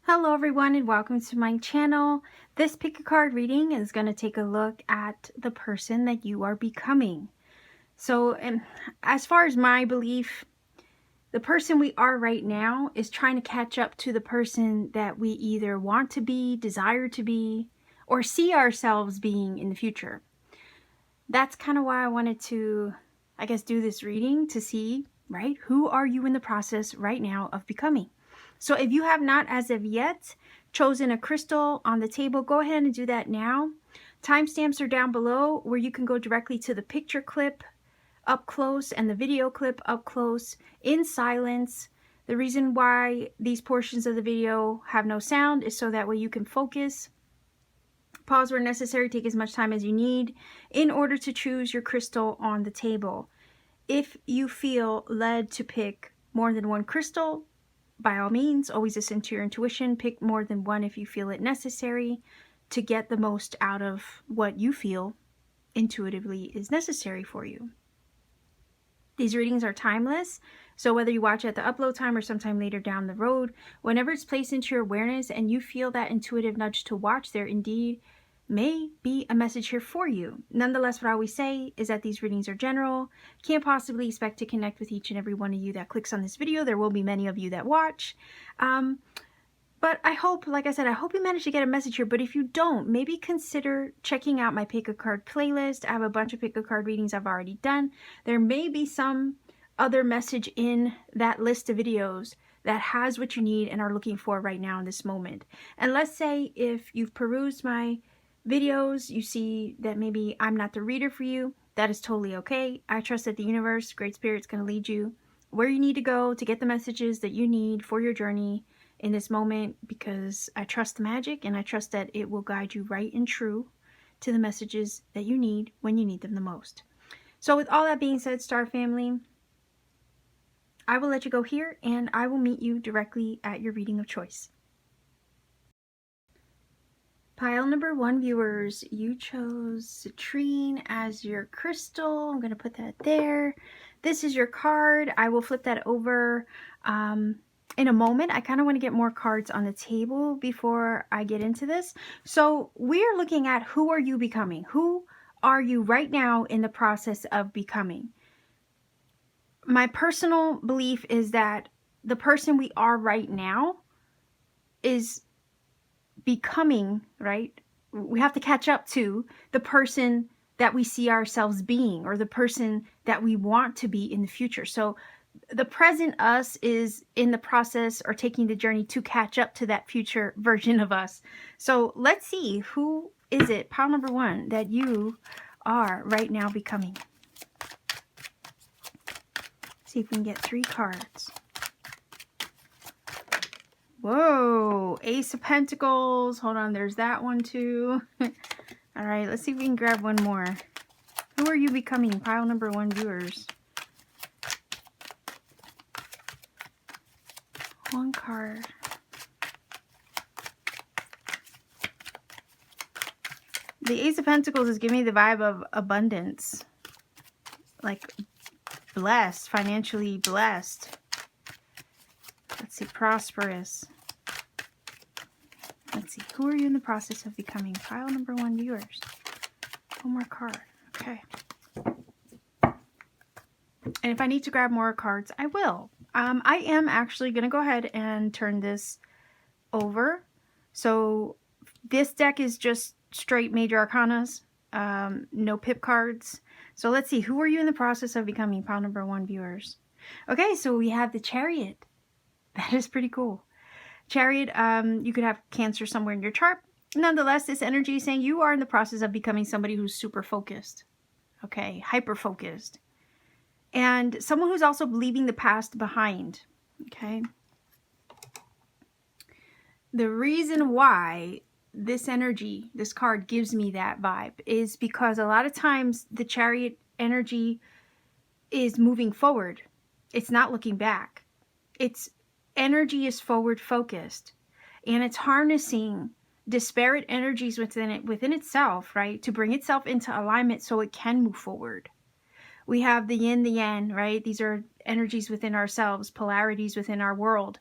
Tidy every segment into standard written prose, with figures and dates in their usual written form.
Hello everyone and welcome to my channel. This pick a card reading is going to take a look at the person that you are becoming. So, as far as my belief, the person we are right now is trying to catch up to the person that we either want to be, desire to be, or see ourselves being in the future. That's kind of why I wanted to, I guess, do this reading to see, right, who are you in the process right now of becoming. So if you have not as of yet chosen a crystal on the table, go ahead and do that now. Timestamps are down below where you can go directly to the picture clip up close and the video clip up close in silence. The reason why these portions of the video have no sound is so that way you can focus, pause where necessary, take as much time as you need in order to choose your crystal on the table. If you feel led to pick more than one crystal, by all means, always listen to your intuition. Pick more than one if you feel it necessary to get the most out of what you feel intuitively is necessary for you. These readings are timeless, so whether you watch at the upload time or sometime later down the road, whenever it's placed into your awareness and you feel that intuitive nudge to watch, there indeed may be a message here for you. Nonetheless, what I always say is that these readings are general. Can't possibly expect to connect with each and every one of you that clicks on this video. There will be many of you that watch. But I hope, like I said, I hope you manage to get a message here. But if you don't, maybe consider checking out my pick a card playlist. I have a bunch of pick a card readings I've already done. There may be some other message in that list of videos that has what you need and are looking for right now in this moment. And let's say if you've perused my videos, you see that maybe I'm not the reader for you. That is totally okay. I trust that the universe, Great Spirit's going to lead you where you need to go to get the messages that you need for your journey in this moment, because I trust the magic and I trust that it will guide you right and true to the messages that you need when you need them the most. So with all that being said, Star Family, I will let you go here and I will meet you directly at your reading of choice. Pile number 1, viewers, you chose Citrine as your crystal. I'm going to put that there. This is your card. I will flip that over in a moment. I kind of want to get more cards on the table before I get into this. So we are looking at who are you becoming? Who are you right now in the process of becoming? My personal belief is that the person we are right now is becoming, right? We have to catch up to the person that we see ourselves being, or the person that we want to be in the future. So the present us is in the process or taking the journey to catch up to that future version of us. So let's see, who is it, pile number 1, that you are right now becoming? See if we can get 3 cards. Whoa, Ace of Pentacles. Hold on, there's that one too. All right, let's see if we can grab one more. Who are you becoming, pile number 1, viewers? 1 card. The Ace of Pentacles is giving me the vibe of abundance. Like blessed, financially blessed. Let's see, prosperous. Let's see, who are you in the process of becoming? Pile number 1, viewers. 1 more card. Okay. And if I need to grab more cards, I will. I am actually going to go ahead and turn this over. So this deck is just straight major arcanas, no pip cards. So let's see, who are you in the process of becoming? Pile number 1, viewers. Okay, so we have the Chariot. That is pretty cool. Chariot, you could have Cancer somewhere in your chart. Nonetheless, this energy is saying you are in the process of becoming somebody who's super focused. Okay, hyper focused. And someone who's also leaving the past behind. Okay. The reason why this energy, this card gives me that vibe is because a lot of times the Chariot energy is moving forward. It's not looking back. Its energy is forward focused, and it's harnessing disparate energies within itself, right, to bring itself into alignment so it can move forward. We have the yin, the yang, right? These are energies within ourselves, polarities within our world,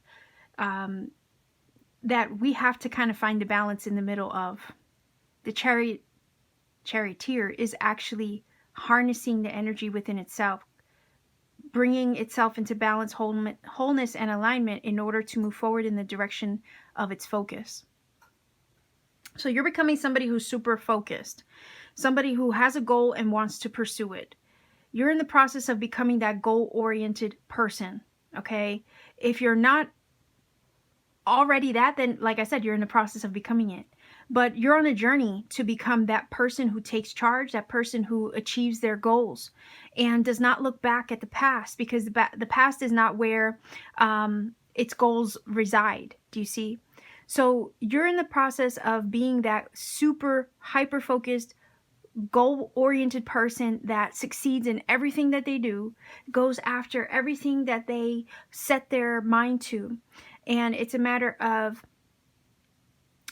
that we have to kind of find a balance in the middle of. The charioteer is actually harnessing the energy within itself, bringing itself into balance, wholeness, and alignment in order to move forward in the direction of its focus. So you're becoming somebody who's super focused, somebody who has a goal and wants to pursue it. You're in the process of becoming that goal-oriented person, okay? If you're not already that, then like I said, you're in the process of becoming it. But you're on a journey to become that person who takes charge, that person who achieves their goals and does not look back at the past, because the past is not where its goals reside. Do you see? So you're in the process of being that super hyper-focused, goal-oriented person that succeeds in everything that they do, goes after everything that they set their mind to. And it's a matter of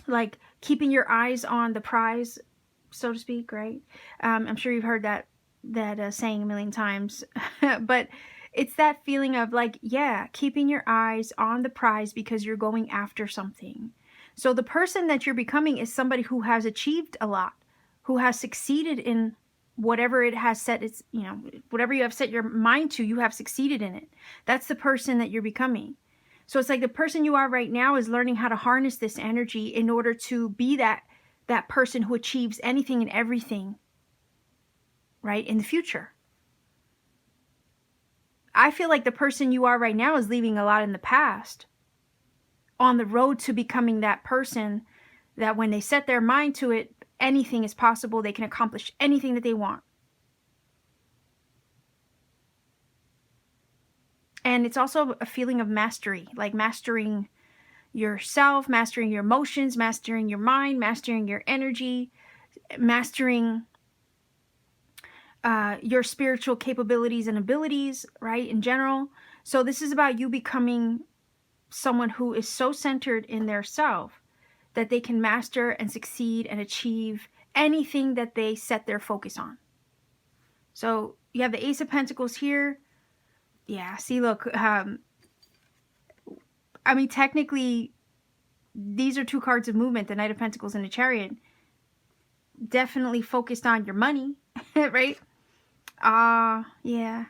like keeping your eyes on the prize, so to speak, right? I'm sure you've heard that saying a million times, but it's that feeling of like, yeah, keeping your eyes on the prize because you're going after something. So the person that you're becoming is somebody who has achieved a lot, who has succeeded in whatever it has set its, whatever you have set your mind to, you have succeeded in it. That's the person that you're becoming. So it's like the person you are right now is learning how to harness this energy in order to be that person who achieves anything and everything, right, in the future. I feel like the person you are right now is leaving a lot in the past on the road to becoming that person that when they set their mind to it, anything is possible. They can accomplish anything that they want. And it's also a feeling of mastery, like mastering yourself, mastering your emotions, mastering your mind, mastering your energy, mastering your spiritual capabilities and abilities, right, in general. So this is about you becoming someone who is so centered in their self that they can master and succeed and achieve anything that they set their focus on. So you have the Ace of Pentacles here. Yeah, see, look, I mean, technically, these are two cards of movement, the Knight of Pentacles and the Chariot. Definitely focused on your money, right? Yeah.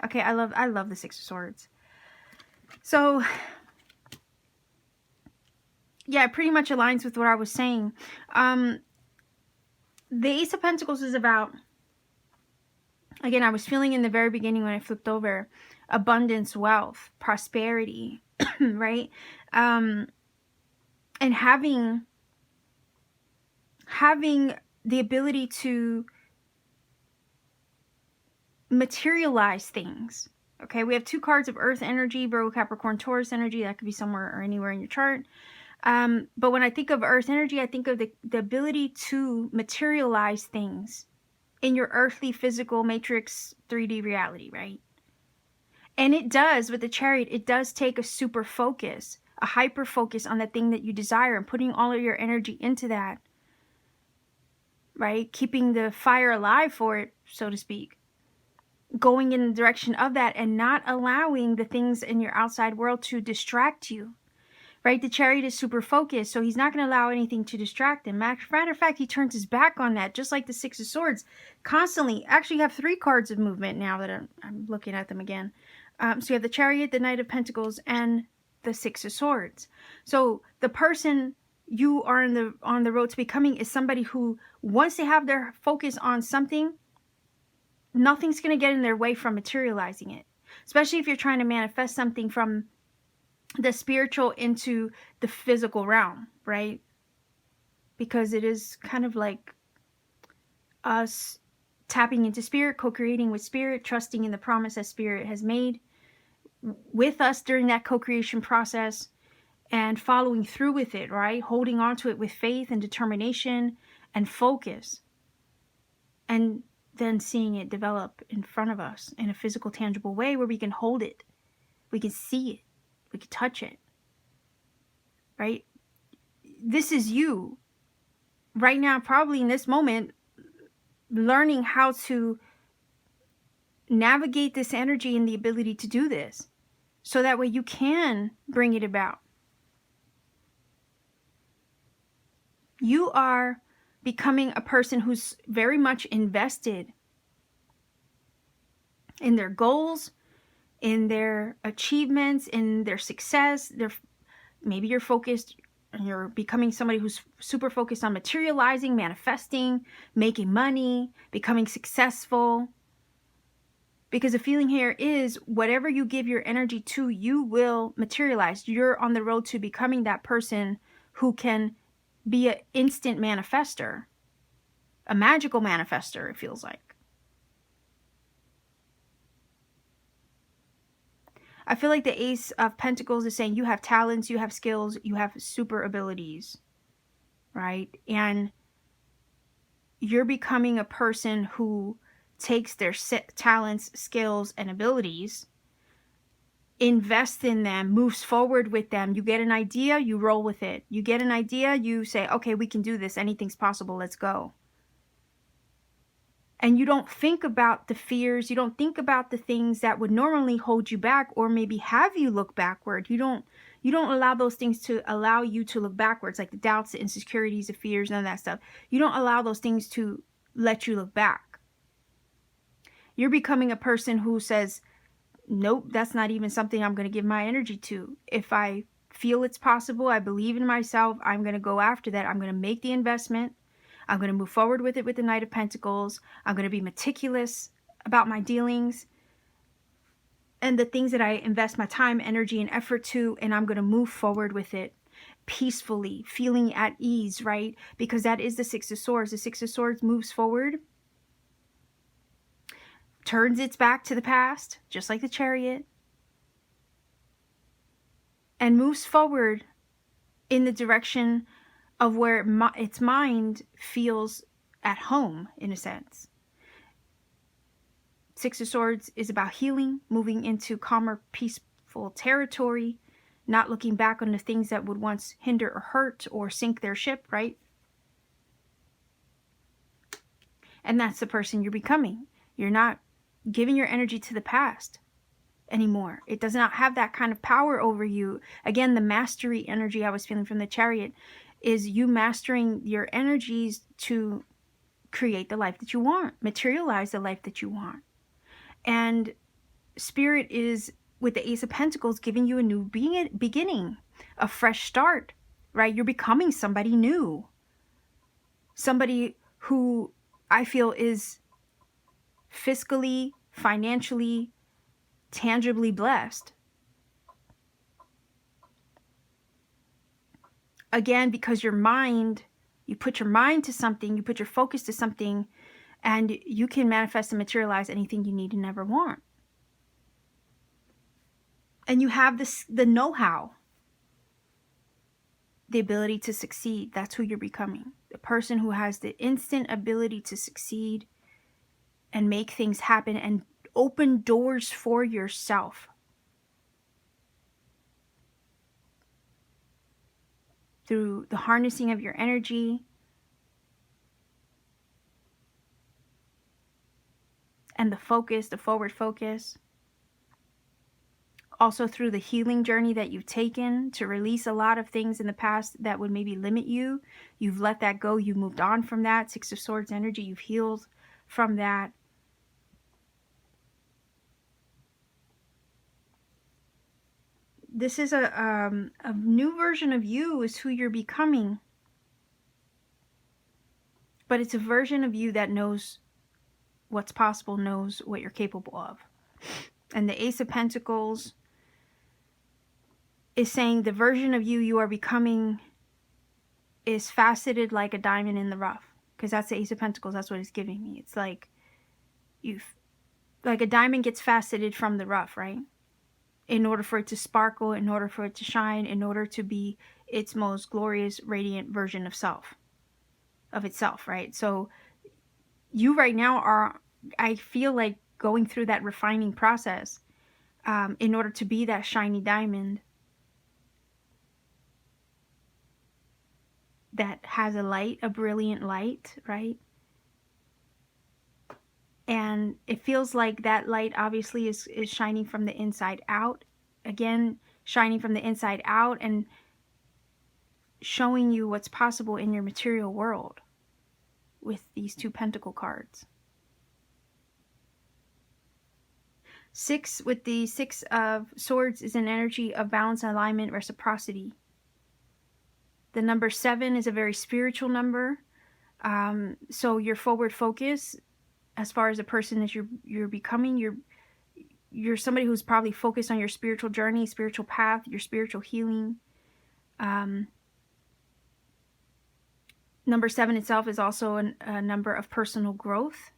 Okay, I love the Six of Swords. So, yeah, it pretty much aligns with what I was saying. The Ace of Pentacles is about, again, I was feeling in the very beginning when I flipped over, abundance, wealth, prosperity, right? And having the ability to materialize things. Okay, we have two cards of Earth energy, Virgo, Capricorn, Taurus energy. That could be somewhere or anywhere in your chart. But when I think of Earth energy, I think of the ability to materialize things in your earthly, physical, matrix, 3D reality, right? And it does, with the Chariot, it does take a super focus, a hyper focus on the thing that you desire and putting all of your energy into that, right? Keeping the fire alive for it, so to speak. Going in the direction of that and not allowing the things in your outside world to distract you, right? The Chariot is super focused, so he's not going to allow anything to distract him. Matter of fact, he turns his back on that, just like the Six of Swords, constantly. Actually, you have three cards of movement now that I'm looking at them again. So you have the Chariot, the Knight of Pentacles, and the Six of Swords. So the person you are on the road to becoming is somebody who, once they have their focus on something, nothing's going to get in their way from materializing it. Especially if you're trying to manifest something from the spiritual into the physical realm, right? Because it is kind of like us tapping into spirit, co-creating with spirit, trusting in the promise that spirit has made with us during that co-creation process and following through with it, right? Holding on to it with faith and determination and focus. And then seeing it develop in front of us in a physical, tangible way where we can hold it. We can see it. We can touch it. Right? This is you. Right now, probably in this moment, learning how to navigate this energy and the ability to do this, so that way you can bring it about. You are becoming a person who's very much invested in their goals, in their achievements, in their success. Maybe you're becoming somebody who's super focused on materializing, manifesting, making money, becoming successful. Because the feeling here is whatever you give your energy to, you will materialize. You're on the road to becoming that person who can be an instant manifester, a magical manifester, it feels like. I feel like the Ace of Pentacles is saying you have talents, you have skills, you have super abilities, right? And you're becoming a person who takes their talents, skills, and abilities, invests in them, moves forward with them. You get an idea, you roll with it. You get an idea, you say, okay, we can do this. Anything's possible. Let's go. And you don't think about the fears. You don't think about the things that would normally hold you back or maybe have you look backward. You don't allow those things to allow you to look backwards, like the doubts, the insecurities, the fears, none of that stuff. You don't allow those things to let you look back. You're becoming a person who says, nope, that's not even something I'm going to give my energy to. If I feel it's possible, I believe in myself, I'm going to go after that. I'm going to make the investment. I'm going to move forward with it with the Knight of Pentacles. I'm going to be meticulous about my dealings and the things that I invest my time, energy, and effort to, and I'm going to move forward with it peacefully, feeling at ease, right? Because that is the Six of Swords. The Six of Swords moves forward, turns its back to the past, just like the Chariot, and moves forward in the direction of where its mind feels at home, in a sense. Six of Swords is about healing, moving into calmer, peaceful territory, not looking back on the things that would once hinder or hurt or sink their ship, right? And that's the person you're becoming. You're not giving your energy to the past anymore. It does not have that kind of power over you. Again, the mastery energy I was feeling from the Chariot is you mastering your energies to create the life that you want, materialize the life that you want. And Spirit is, with the Ace of Pentacles, giving you a new beginning, a fresh start, right? You're becoming somebody new. Somebody who I feel is fiscally, financially, tangibly blessed. Again, because your mind, you put your mind to something, you put your focus to something, and you can manifest and materialize anything you need and ever want. And you have the know-how, the ability to succeed. That's who you're becoming. The person who has the instant ability to succeed and make things happen and open doors for yourself. Through the harnessing of your energy and the focus, the forward focus. Also through the healing journey that you've taken to release a lot of things in the past that would maybe limit you. You've let that go. You've moved on from that. Six of Swords energy. You've healed from that. This is a new version of you is who you're becoming. But it's a version of you that knows what's possible, knows what you're capable of. And the Ace of Pentacles is saying the version of you are becoming is faceted like a diamond in the rough. Because that's the Ace of Pentacles. That's what it's giving me. It's like like a diamond gets faceted from the rough, right? In order for it to sparkle, in order for it to shine, in order to be its most glorious, radiant version of itself, right? So you right now are, I feel like, going through that refining process in order to be that shiny diamond that has a light, a brilliant light, right? And it feels like that light obviously is shining from the inside out. Again, shining from the inside out and showing you what's possible in your material world with these 2 pentacle cards. 6 with the 6 of swords is an energy of balance, alignment, reciprocity. The number 7 is a very spiritual number. So your forward focus, as far as the person that you're becoming, you're somebody who's probably focused on your spiritual journey, spiritual path, your spiritual healing. Number 7 itself is also a number of personal growth.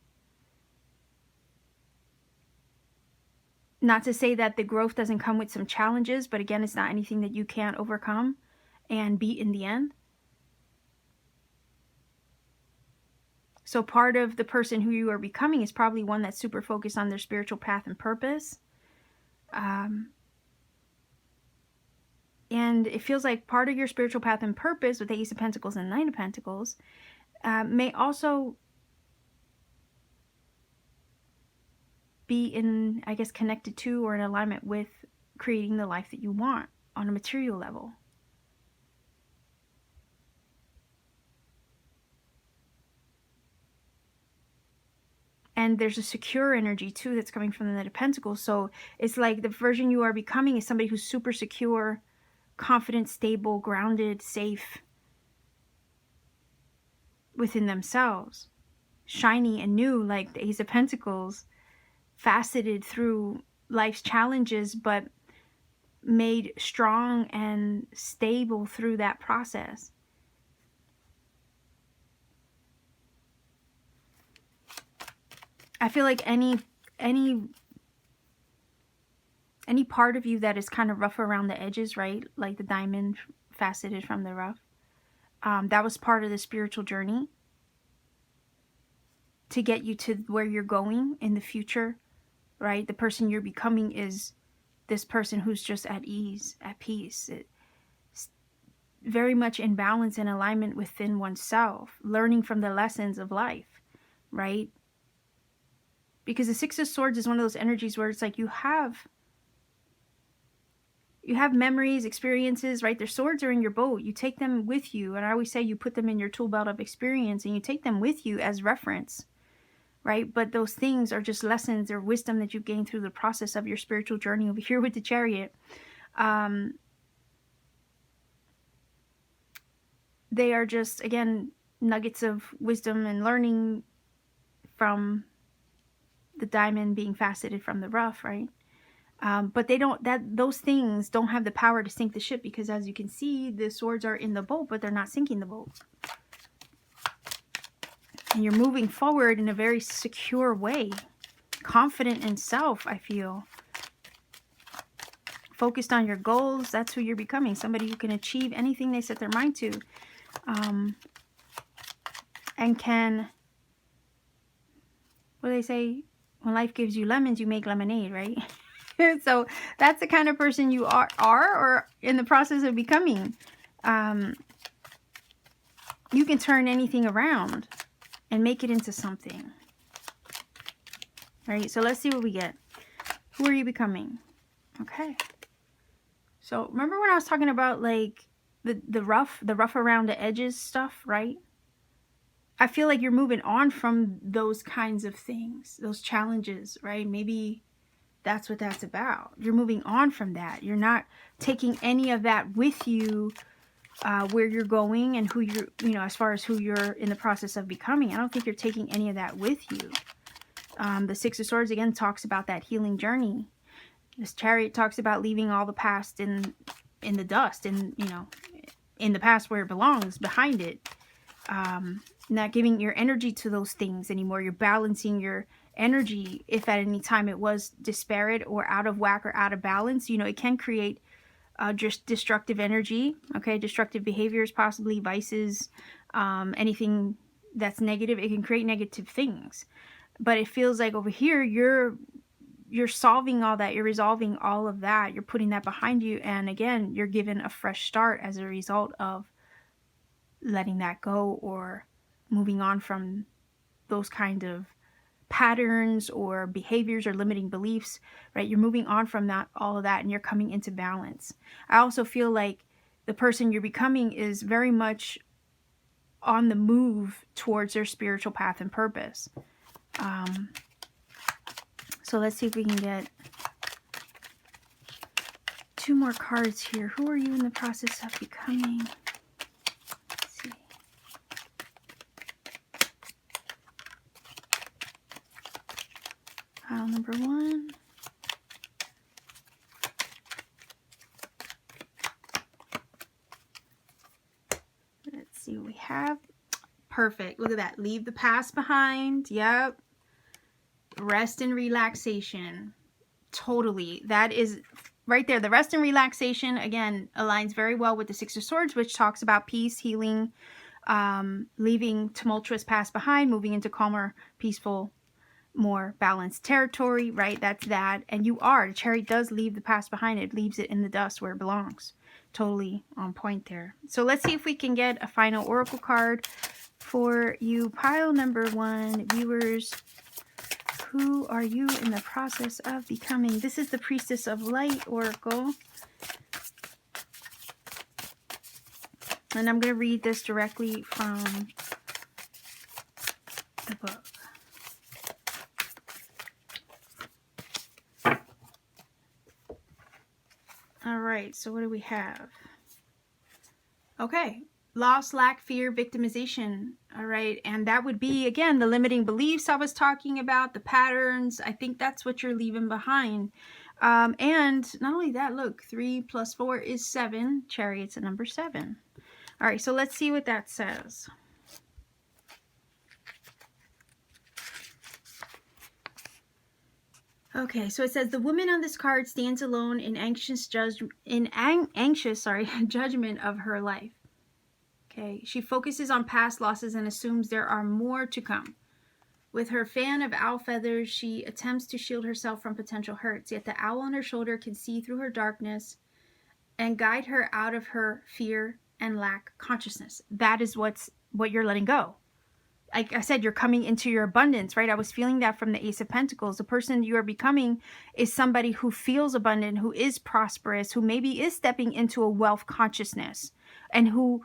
Not to say that the growth doesn't come with some challenges, but again, it's not anything that you can't overcome and beat in the end. So part of the person who you are becoming is probably one that's super focused on their spiritual path and purpose. And it feels like part of your spiritual path and purpose with the Ace of Pentacles and Knight of Pentacles may also be in, I guess, connected to or in alignment with creating the life that you want on a material level. And there's a secure energy too that's coming from the Knight of Pentacles. So it's like the version you are becoming is somebody who's super secure, confident, stable, grounded, safe within themselves. Shiny and new, like the Ace of Pentacles, faceted through life's challenges, but made strong and stable through that process. I feel like any part of you that is kind of rough around the edges, right? Like the diamond faceted from the rough. That was part of the spiritual journey to get you to where you're going in the future, right? The person you're becoming is this person who's just at ease, at peace. It's very much in balance and alignment within oneself, learning from the lessons of life, right? Because the Six of Swords is one of those energies where it's like you have memories, experiences, right? Their swords are in your boat. You take them with you. And I always say you put them in your tool belt of experience and you take them with you as reference, right? But those things are just lessons or wisdom that you've gained through the process of your spiritual journey over here with the Chariot. They are just, again, nuggets of wisdom and learning from the diamond being faceted from the rough, right? But they don't, those things don't have the power to sink the ship because as you can see, the swords are in the boat, but they're not sinking the boat. And you're moving forward in a very secure way. Confident in self, I feel. Focused on your goals. That's who you're becoming. Somebody who can achieve anything they set their mind to. And can, what do they say? When life gives you lemons, you make lemonade, right? So that's the kind of person you are or in the process of becoming. You can turn anything around and make it into something. All right, so let's see what we get. Who are you becoming? Okay. So remember when I was talking about like the rough around the edges stuff, right? I feel like you're moving on from those kinds of things, those challenges, right? Maybe that's what that's about. You're moving on from that. You're not taking any of that with you where you're going and who you're, as far as who you're in the process of becoming. I don't think you're taking any of that with you. The Six of Swords, again, talks about that healing journey. This Chariot talks about leaving all the past in the dust and, in the past where it belongs, behind it. Not giving your energy to those things anymore. You're balancing your energy. If at any time it was disparate or out of whack or out of balance, it can create just destructive energy. Okay, destructive behaviors, possibly vices, anything that's negative. It can create negative things. But it feels like over here you're solving all that. You're resolving all of that. You're putting that behind you. And again, you're given a fresh start as a result of letting that go or moving on from those kind of patterns or behaviors or limiting beliefs, right? You're moving on from that, all of that, and you're coming into balance. I also feel like the person you're becoming is very much on the move towards their spiritual path and purpose. So let's see if we can get 2 more cards here. Who are you in the process of becoming? Let's see. Pile number 1. Let's see what we have. Perfect. Look at that. Leave the past behind. Yep. Rest and relaxation. Totally. That is right there. The rest and relaxation, again, aligns very well with the 6 of Swords, which talks about peace, healing, leaving tumultuous past behind, moving into calmer, peaceful, more balanced territory, right? That's that. And you are. The Chariot does leave the past behind. It leaves it in the dust where it belongs. Totally on point there. So let's see if we can get a final oracle card for you. Pile number 1, viewers. Who are you in the process of becoming? This is the Priestess of Light oracle. And I'm going to read this directly from the book. All right, so what do we have? Okay, loss, lack, fear, victimization. All right, and that would be, again, the limiting beliefs I was talking about, the patterns. I think that's what you're leaving behind. And not only that, look, 3 + 4 is 7. Chariot's at number 7. All right, so let's see what that says. Okay, so it says the woman on this card stands alone in anxious judgment of her life. Okay, she focuses on past losses and assumes there are more to come. With her fan of owl feathers, she attempts to shield herself from potential hurts, yet the owl on her shoulder can see through her darkness and guide her out of her fear and lack consciousness. That is what you're letting go. Like I said, you're coming into your abundance, right? I was feeling that from the Ace of Pentacles. The person you are becoming is somebody who feels abundant, who is prosperous, who maybe is stepping into a wealth consciousness, and who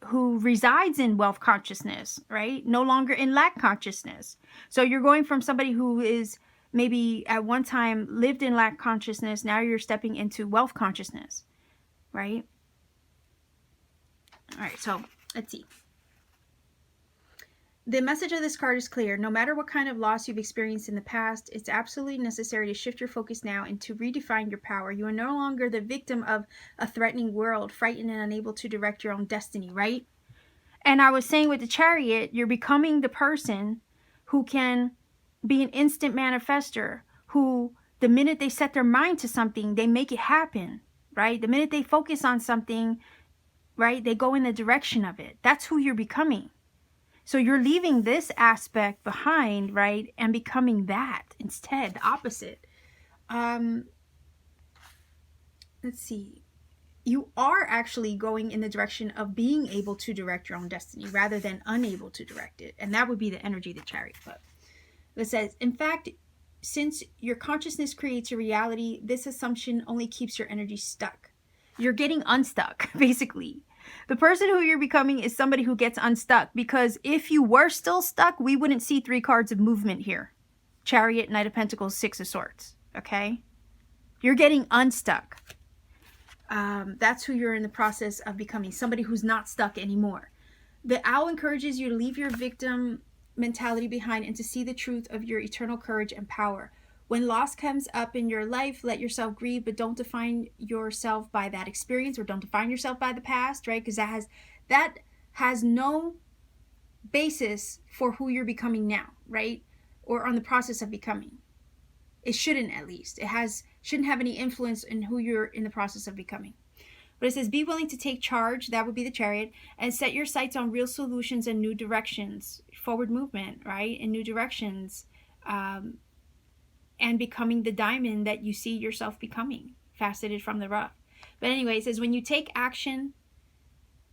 resides in wealth consciousness, right? No longer in lack consciousness. So you're going from somebody who is maybe at one time lived in lack consciousness. Now you're stepping into wealth consciousness, right? All right, so let's see. The message of this card is clear. No matter what kind of loss you've experienced in the past, it's absolutely necessary to shift your focus now and to redefine your power. You are no longer the victim of a threatening world, frightened and unable to direct your own destiny, right? And I was saying with the Chariot, you're becoming the person who can be an instant manifester, who the minute they set their mind to something, they make it happen, right? The minute they focus on something, right, they go in the direction of it. That's who you're becoming. So you're leaving this aspect behind, right, and becoming that instead, the opposite. Let's see. You are actually going in the direction of being able to direct your own destiny rather than unable to direct it. And that would be the energy of the Chariot. But it says, in fact, since your consciousness creates a reality, this assumption only keeps your energy stuck. You're getting unstuck, basically. The person who you're becoming is somebody who gets unstuck, because if you were still stuck, we wouldn't see 3 cards of movement here. Chariot, Knight of Pentacles, 6 of Swords. Okay? You're getting unstuck. That's who you're in the process of becoming, somebody who's not stuck anymore. The owl encourages you to leave your victim mentality behind and to see the truth of your eternal courage and power. When loss comes up in your life, let yourself grieve, but don't define yourself by that experience, or don't define yourself by the past, right? Because that has no basis for who you're becoming now, right? Or on the process of becoming. It shouldn't, at least. Shouldn't have any influence in who you're in the process of becoming. But it says, be willing to take charge, that would be the Chariot, and set your sights on real solutions and new directions. Forward movement, right? In new directions. And becoming the diamond that you see yourself becoming, faceted from the rough. But anyway, it says, when you take action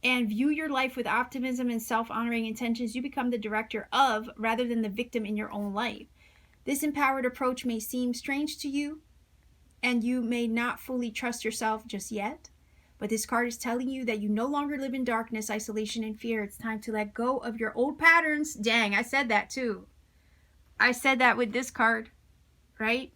and view your life with optimism and self-honoring intentions, you become the director of, rather than the victim in your own life. This empowered approach may seem strange to you, and you may not fully trust yourself just yet. But this card is telling you that you no longer live in darkness, isolation, and fear. It's time to let go of your old patterns. Dang, I said that too. I said that with this card, right?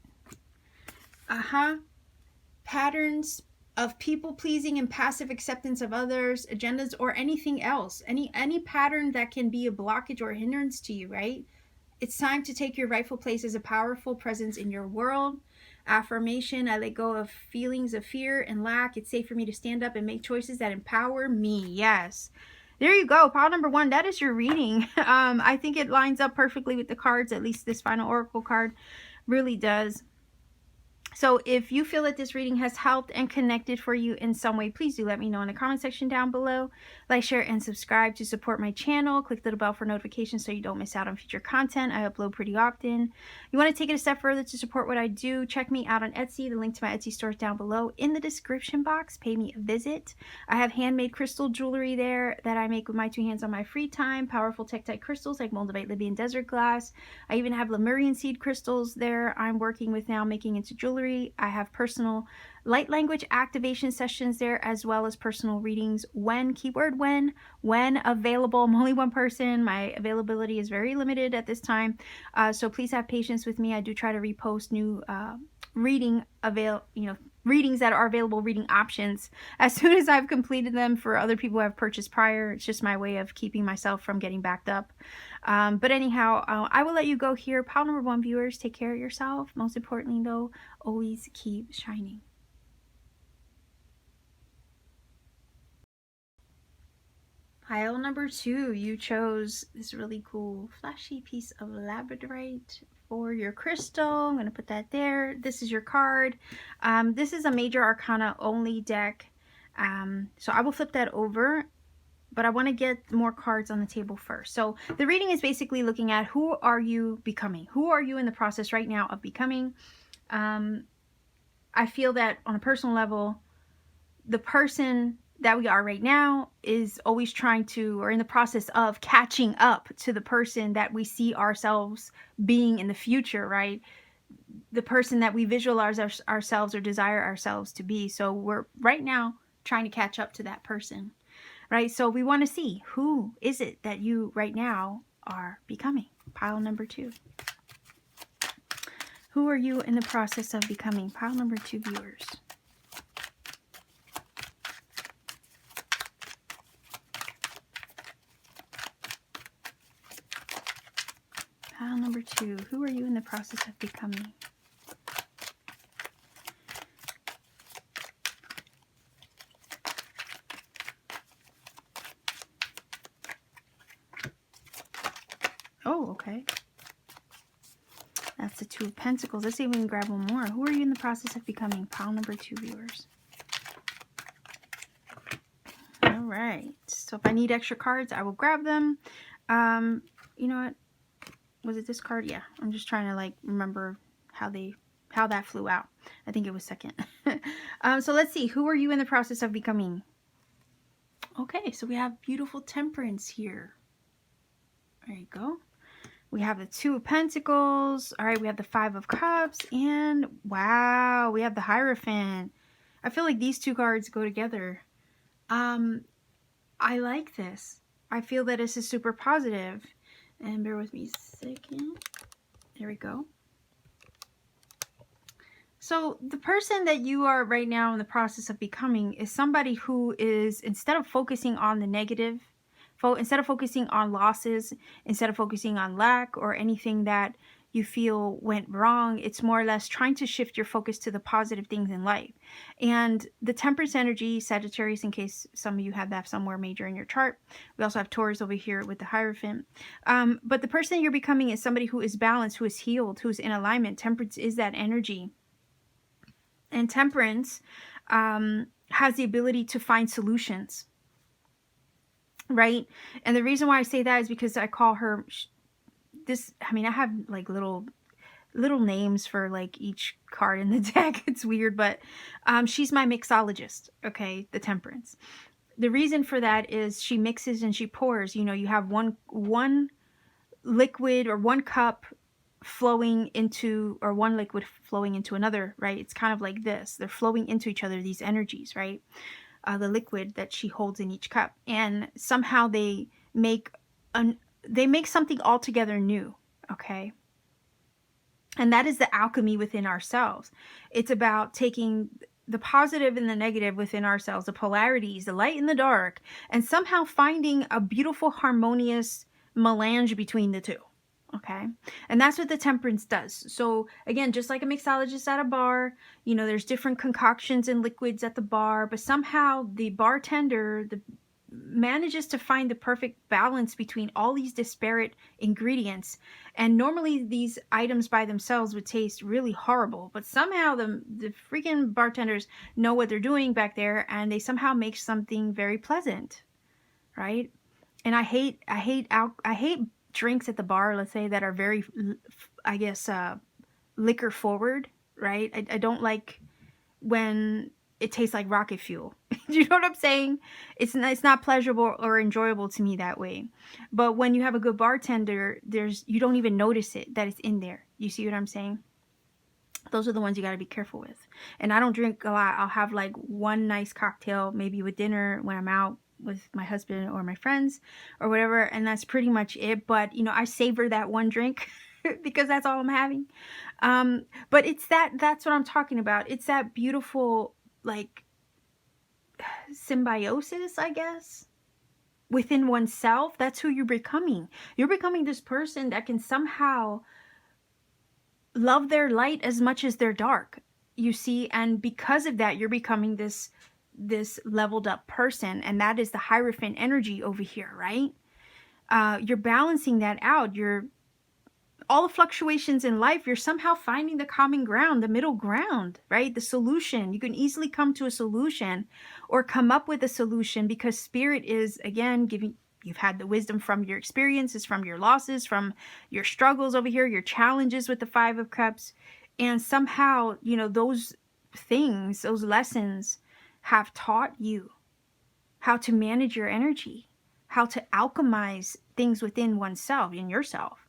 Patterns of people pleasing and passive acceptance of others, agendas, or anything else. Any pattern that can be a blockage or a hindrance to you, right? It's time to take your rightful place as a powerful presence in your world. Affirmation: I let go of feelings of fear and lack. It's safe for me to stand up and make choices that empower me. Yes. There you go. Pile number 1. That is your reading. I think it lines up perfectly with the cards. At least this final oracle card really does. So if you feel that this reading has helped and connected for you in some way, please do let me know in the comment section down below. Like, share, and subscribe to support my channel. Click the little bell for notifications so you don't miss out on future content. I upload pretty often. You want to take it a step further to support what I do, check me out on Etsy. The link to my Etsy store is down below in the description box. Pay me a visit. I have handmade crystal jewelry there that I make with my 2 hands on my free time. Powerful tektite crystals like moldavite, Libyan desert glass. I even have Lemurian seed crystals there I'm working with now, making into jewelry. I have personal light language activation sessions there, as well as personal readings when, keyword when available. I'm only one person. My availability is very limited at this time. So please have patience with me. I do try to repost new readings that are available, reading options, as soon as I've completed them for other people who have purchased prior. It's just my way of keeping myself from getting backed up. But anyhow, I will let you go here. Pile number 1 viewers, take care of yourself. Most importantly though, always keep shining. Pile number 2, you chose this really cool flashy piece of Labradorite for your crystal. I'm going to put that there. This is your card. This is a major arcana only deck. So I will flip that over, but I want to get more cards on the table first. So the reading is basically looking at, who are you becoming? Who are you in the process right now of becoming? I feel that on a personal level, the person that we are right now is always trying to, or in the process of catching up to the person that we see ourselves being in the future, right? The person that we visualize ourselves or desire ourselves to be. So we're right now trying to catch up to that person, right? So we want to see, who is it that you right now are becoming? Pile number 2. Who are you in the process of becoming? Pile number 2 viewers. Pile number 2. Who are you in the process of becoming? Oh, okay. That's the 2 of Pentacles. Let's see if we can grab one more. Who are you in the process of becoming? Pile number 2 viewers. All right. So if I need extra cards, I will grab them. You know what? Was it this card? Yeah. I'm just trying to remember how that flew out. I think it was second. So let's see. Who are you in the process of becoming? Okay. So we have beautiful Temperance here. There you go. We have the 2 of Pentacles. All right, we have the 5 of Cups. And wow, we have the Hierophant. I feel like these 2 cards go together. I like this. I feel that this is super positive. And bear with me a second. There we go. So the person that you are right now in the process of becoming is somebody who is, instead of focusing on the negative, instead of focusing on losses, instead of focusing on lack or anything that you feel went wrong, it's more or less trying to shift your focus to the positive things in life. And the Temperance energy, Sagittarius, in case some of you have that somewhere major in your chart. We also have Taurus over here with the Hierophant. But the person you're becoming is somebody who is balanced, who is healed, who's in alignment. Temperance is that energy. And Temperance has the ability to find solutions. Right? And the reason why I say that is because I call her this. I mean, I have like little names for like each card in the deck. It's weird, but she's my mixologist. Okay, the Temperance. The reason for that is she mixes and she pours. You know, you have one liquid or one cup flowing into, or one liquid flowing into another, right? It's kind of like this. They're flowing into each other, these energies, right? The liquid that she holds in each cup. And somehow they make something altogether new, okay? And that is the alchemy within ourselves. It's about taking the positive and the negative within ourselves, the polarities, the light and the dark, and somehow finding a beautiful, harmonious melange between the two. Okay. And that's what the temperance does. So again, just like a mixologist at a bar, you know, there's different concoctions and liquids at the bar, but somehow the bartender manages to find the perfect balance between all these disparate ingredients. And normally these items by themselves would taste really horrible, but somehow the freaking bartenders know what they're doing back there, and they somehow make something very pleasant, right? And I hate drinks at the bar, let's say, that are very, I guess, liquor forward, right? I don't like when it tastes like rocket fuel. You know what I'm saying? It's not pleasurable or enjoyable to me that way. But when you have a good bartender, you don't even notice it, that it's in there. You see what I'm saying? Those are the ones you got to be careful with. And I don't drink a lot. I'll have like one nice cocktail, maybe with dinner when I'm out with my husband or my friends or whatever, and that's pretty much it. But you know, I savor that one drink because that's all I'm having. But that's what I'm talking about. It's that beautiful, like, symbiosis, I guess, within oneself. That's who you're becoming. You're becoming this person that can somehow love their light as much as their dark, you see. And because of that, you're becoming this leveled up person, and that is the Hierophant energy over here, right? You're balancing that out. All the fluctuations in life, you're somehow finding the common ground, the middle ground, right? The solution. You can easily come to a solution or come up with a solution, because spirit is, again, you've had the wisdom from your experiences, from your losses, from your struggles over here, your challenges with the Five of Cups. And somehow, you know, those things, those lessons have taught you how to manage your energy, how to alchemize things within oneself, in yourself.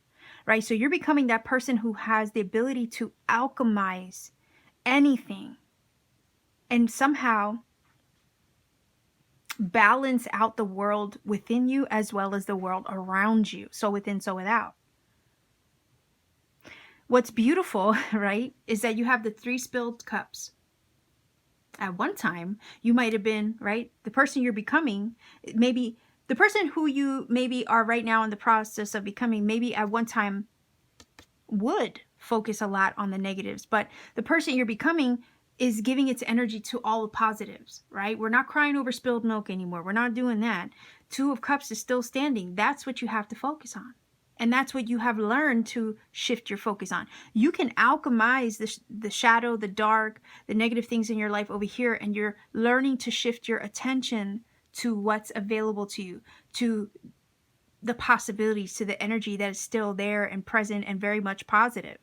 Right? So you're becoming that person who has the ability to alchemize anything and somehow balance out the world within you as well as the world around you. So within, so without. What's beautiful, right, is that you have the 3 spilled cups. At one time, you might have been, right, the person you're becoming, maybe the person who you maybe are right now in the process of becoming, maybe at one time would focus a lot on the negatives, but the person you're becoming is giving its energy to all the positives, right? We're not crying over spilled milk anymore. We're not doing that. 2 of Cups is still standing. That's what you have to focus on. And that's what you have learned to shift your focus on. You can alchemize the shadow, the dark, the negative things in your life over here, and you're learning to shift your attention to what's available to you, to the possibilities, to the energy that is still there and present and very much positive,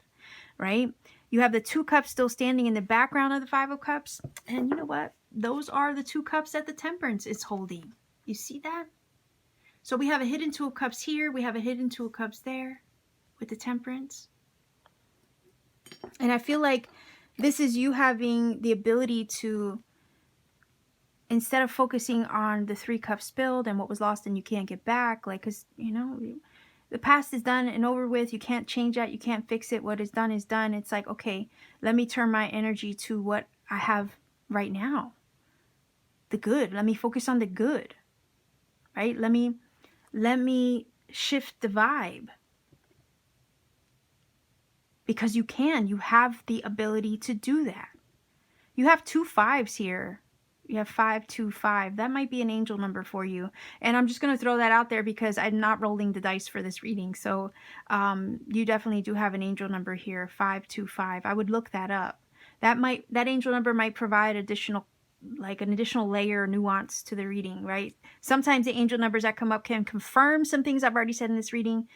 right? You have the 2 cups still standing in the background of the 5 of Cups. And you know what? Those are the 2 cups that the Temperance is holding. You see that? So we have a hidden 2 of Cups here. We have a hidden 2 of Cups there with the Temperance. And I feel like this is you having the ability to, instead of focusing on the 3 cups spilled and what was lost and you can't get back, like, because, you know, the past is done and over with. You can't change that. You can't fix it. What is done is done. It's like, okay, let me turn my energy to what I have right now. The good. Let me focus on the good, right? Let me shift the vibe. Because you can. You have the ability to do that. You have 2 5s here. You have 5, 2, 5. That might be an angel number for you. And I'm just going to throw that out there because I'm not rolling the dice for this reading. So you definitely do have an angel number here, 5, 2, 5. I would look that up. That angel number might provide additional, like an additional layer or nuance to the reading, right? Sometimes the angel numbers that come up can confirm some things I've already said in this reading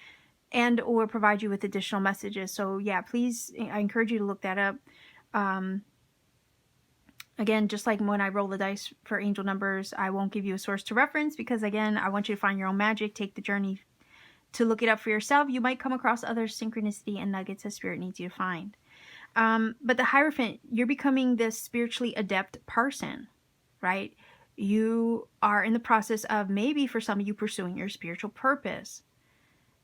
and or provide you with additional messages. So yeah, please, I encourage you to look that up. Again, just like when I roll the dice for angel numbers, I won't give you a source to reference because, again, I want you to find your own magic, take the journey to look it up for yourself. You might come across other synchronicity and nuggets that Spirit needs you to find. But the Hierophant, you're becoming this spiritually adept person, right? You are in the process of, maybe for some of you, pursuing your spiritual purpose,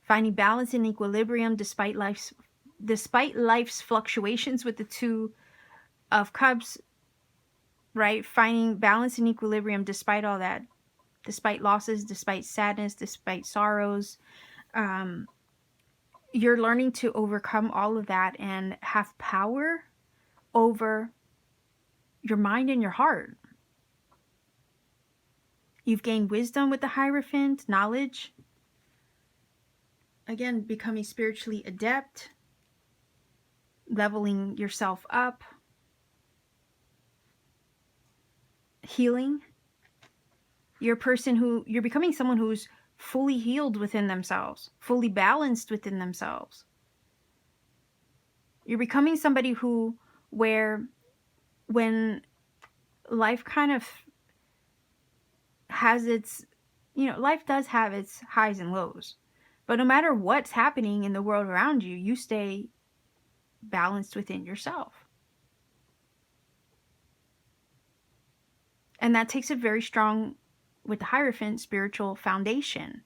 finding balance and equilibrium despite life's fluctuations with the Two of Cups, right? Finding balance and equilibrium despite all that, despite losses, despite sadness, despite sorrows. You're learning to overcome all of that and have power over your mind and your heart. You've gained wisdom with the Hierophant, knowledge. Again, becoming spiritually adept, leveling yourself up, healing. You're becoming someone who's fully healed within themselves, fully balanced within themselves. You're becoming somebody where when life kind of has its, life does have its highs and lows, but no matter what's happening in the world around you, you stay balanced within yourself. And that takes a very strong, with the Hierophant, spiritual foundation.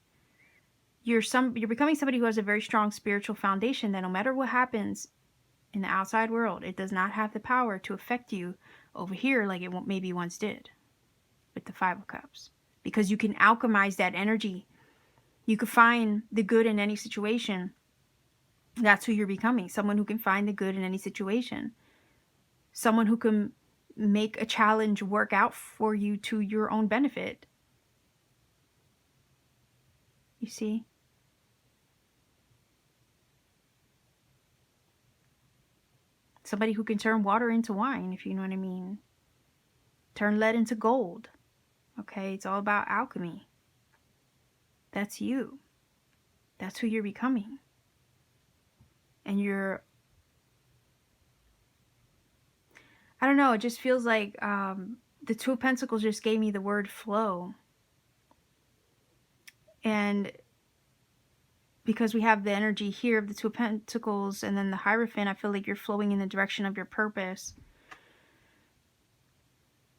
You're becoming somebody who has a very strong spiritual foundation that no matter what happens in the outside world, it does not have the power to affect you over here like it maybe once did with the Five of Cups. Because you can alchemize that energy. You can find the good in any situation. That's who you're becoming. Someone who can find the good in any situation. Someone who can make a challenge work out for you to your own benefit. You see? Somebody who can turn water into wine, if you know what I mean. Turn lead into gold. Okay? It's all about alchemy. That's you. That's who you're becoming. And I don't know, it just feels like the Two of Pentacles just gave me the word flow. And because we have the energy here of the Two of Pentacles and then the Hierophant, I feel like you're flowing in the direction of your purpose.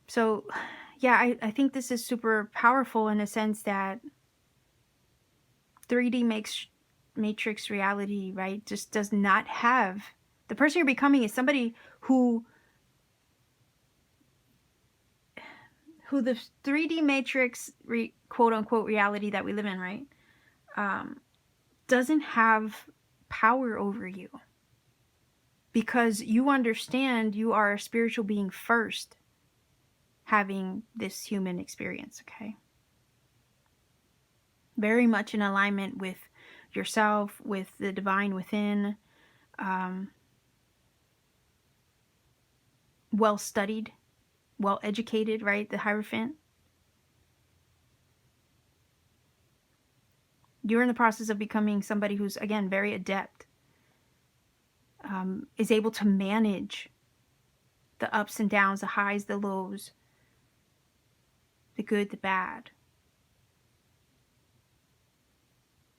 So, yeah, I think this is super powerful in a sense that 3D matrix reality, right, just does not have... The person you're becoming is somebody who the 3D matrix, quote-unquote, reality that we live in, right, doesn't have power over you. Because you understand you are a spiritual being first, having this human experience, okay? Very much in alignment with yourself, with the divine within, well-studied, well-educated, right? The Hierophant. You're in the process of becoming somebody who's, again, very adept. Is able to manage the ups and downs, the highs, the lows, the good, the bad.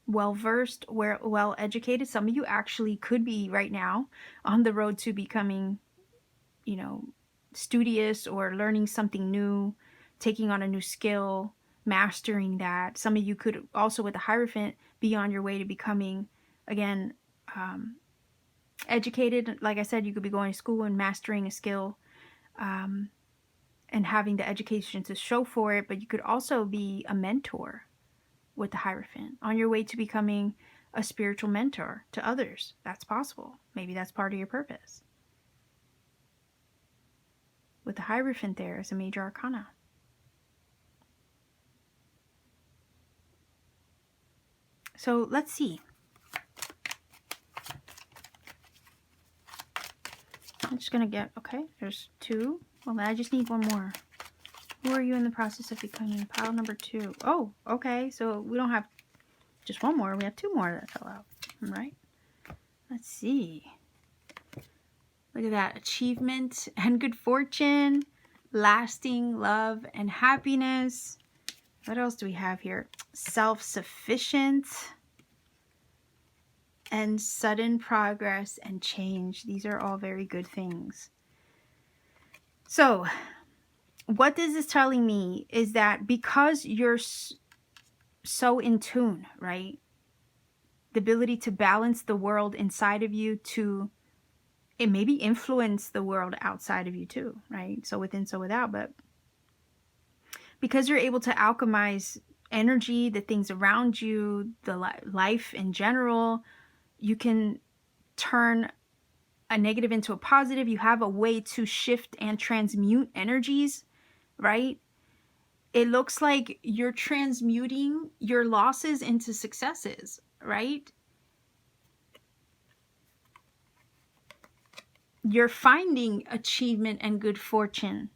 Well-versed, well-educated. Some of you actually could be right now on the road to becoming, studious or learning something new, taking on a new skill, mastering that. Some of you could also, with the Hierophant, be on your way to becoming, again, educated. Like I said, you could be going to school and mastering a skill and having the education to show for it, but you could also be a mentor with the Hierophant, on your way to becoming a spiritual mentor to others. That's possible. Maybe that's part of your purpose. With the Hierophant there as a major arcana. So let's see. I'm just going to get, okay, there's 2. Well, I just need 1 more. Who are you in the process of becoming? Pile number 2. Oh, okay, so we don't have just 1 more. We have 2 more that fell out, right? Let's see. Look at that. Achievement and good fortune. Lasting love and happiness. What else do we have here? Self-sufficient. and sudden progress and change. These are all very good things. So what this is telling me is that because you're so in tune, right? The ability to balance the world inside of you to it maybe influence the world outside of you too, right? So within, so without. But because you're able to alchemize energy, the things around you, the life in general, you can turn a negative into a positive. You have a way to shift and transmute energies, right? It looks like you're transmuting your losses into successes, right? You're finding achievement and good fortune,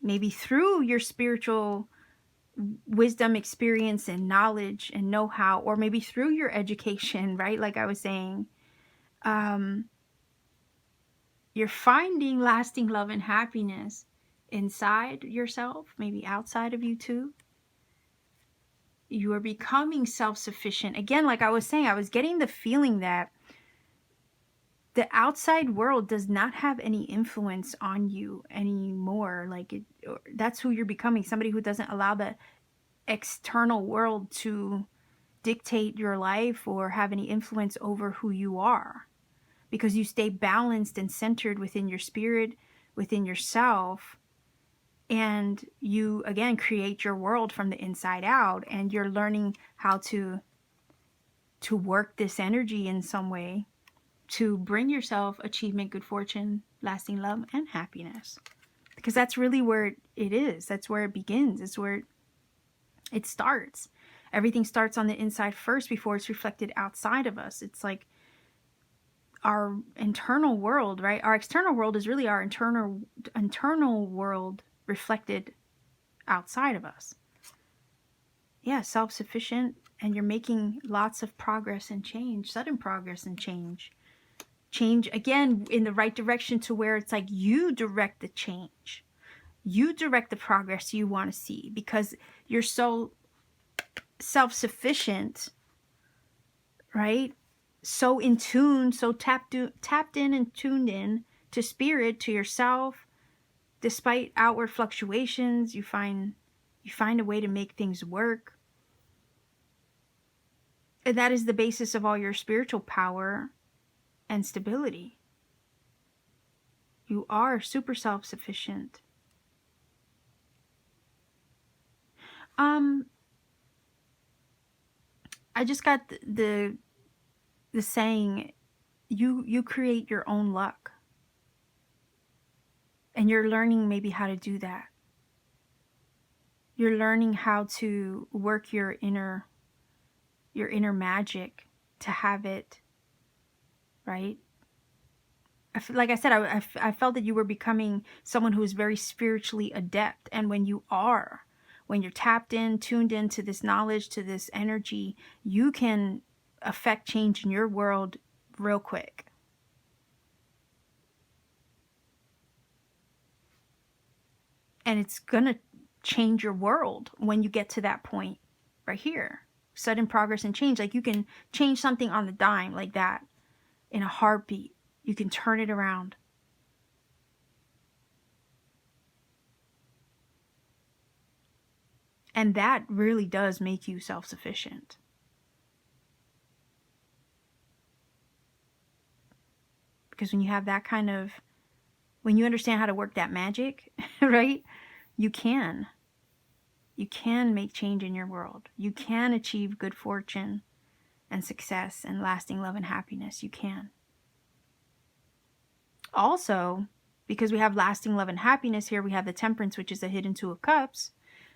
maybe through your spiritual wisdom, experience, and knowledge and know-how, or maybe through your education, right? Like I was saying, you're finding lasting love and happiness inside yourself, maybe outside of you too. You are becoming self-sufficient. Again, like I was saying, I was getting the feeling that the outside world does not have any influence on you anymore. Like that's who you're becoming, somebody who doesn't allow the external world to dictate your life or have any influence over who you are, because you stay balanced and centered within your spirit, within yourself, and you again create your world from the inside out, and you're learning how to work this energy in some way to bring yourself achievement, good fortune, lasting love, and happiness. Because that's really where it is. That's where it begins. It's where it starts. Everything starts on the inside first before it's reflected outside of us. It's like our internal world, right? Our external world is really our internal world reflected outside of us. Yeah, self-sufficient, and you're making lots of progress and change, sudden progress and change. Change, again, in the right direction, to where it's like you direct the change. You direct the progress you want to see, because you're so self-sufficient, right? So in tune, so tapped in and tuned in to spirit, to yourself. Despite outward fluctuations, you find a way to make things work. And that is the basis of all your spiritual power and stability. You are super self-sufficient. I just got the saying, you create your own luck. And you're learning maybe how to do that. You're learning how to work your inner magic to have it, right? Like I said, I felt that you were becoming someone who is very spiritually adept. And when you're tapped in, tuned into this knowledge, to this energy, you can affect change in your world real quick. And it's going to change your world when you get to that point right here. Sudden progress and change. Like you can change something on the dime like that in a heartbeat. You can turn it around. And that really does make you self-sufficient. Because when you have that kind of, when you understand how to work that magic, right? You can make change in your world. You can achieve good fortune and success and lasting love and happiness. You can. Also, because we have lasting love and happiness here, we have the Temperance, which is a hidden Two of Cups.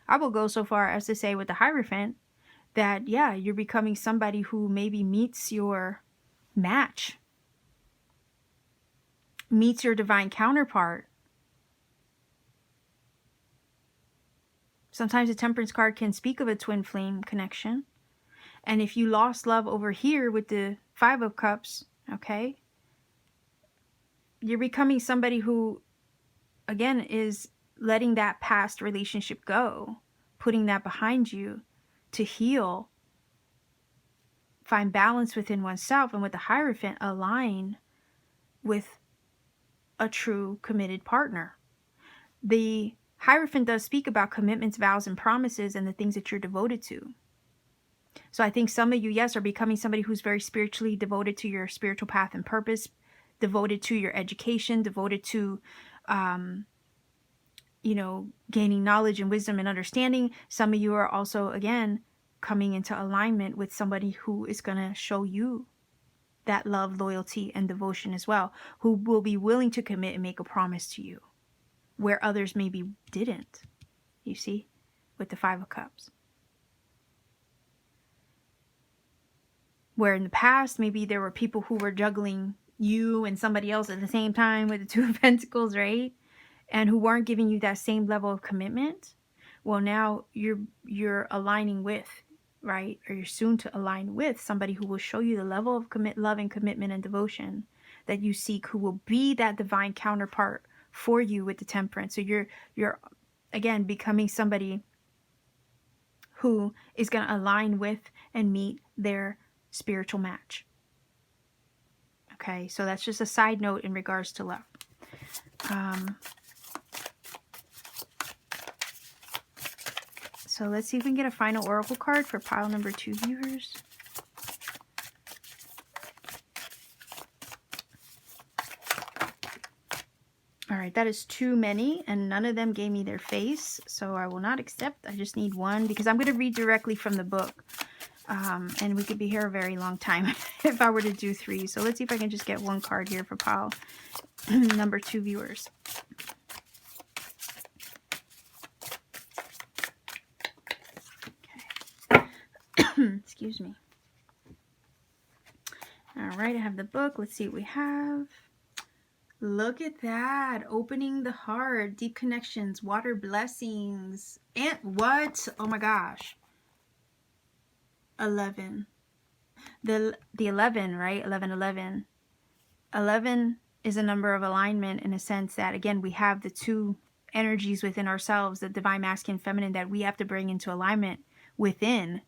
I will go so far as to say with the Hierophant that, yeah, you're becoming somebody who maybe meets your match, meets your divine counterpart. Sometimes the Temperance card can speak of a twin flame connection. And if you lost love over here with the Five of Cups, okay, you're becoming somebody who, again, is letting that past relationship go, putting that behind you to heal find balance within oneself, and with the Hierophant, align with a true committed partner. The Hierophant does speak about commitments, vows, and promises, and the things that you're devoted to. So I think some of you, yes, are becoming somebody who's very spiritually devoted to your spiritual path and purpose, devoted to your education, devoted to, you know, gaining knowledge and wisdom and understanding. Some of you are also, again, coming into alignment with somebody who is going to show you that love, loyalty, and devotion as well, who will be willing to commit and make a promise to you where others maybe didn't, you see, with the Five of Cups. Where in the past, maybe there were people who were juggling you and somebody else at the same time with the Two of Pentacles, right? And who weren't giving you that same level of commitment. Well, now you're aligning with, right? Or you're soon to align with somebody who will show you the level of love and commitment and devotion that you seek, who will be that divine counterpart for you with the Temperance. So you're again becoming somebody who is going to align with and meet their spiritual match. Okay, so that's just a side note in regards to love. So let's see if we can get a final oracle card for pile number 2 viewers. All right, that is too many, and none of them gave me their face, so I will not accept. I just need one, because I'm going to read directly from the book. And we could be here a very long time if I were to do 3. So let's see if I can just get one card here for pile number 2 viewers. Okay. Excuse me. All right, I have the book. Let's see what we have. Look at that. Opening the heart, deep connections, water blessings. And what? Oh my gosh. 11. The 11, right? 11. 11 is a number of alignment in a sense that, again, we have the two energies within ourselves, the divine masculine, feminine, that we have to bring into alignment within.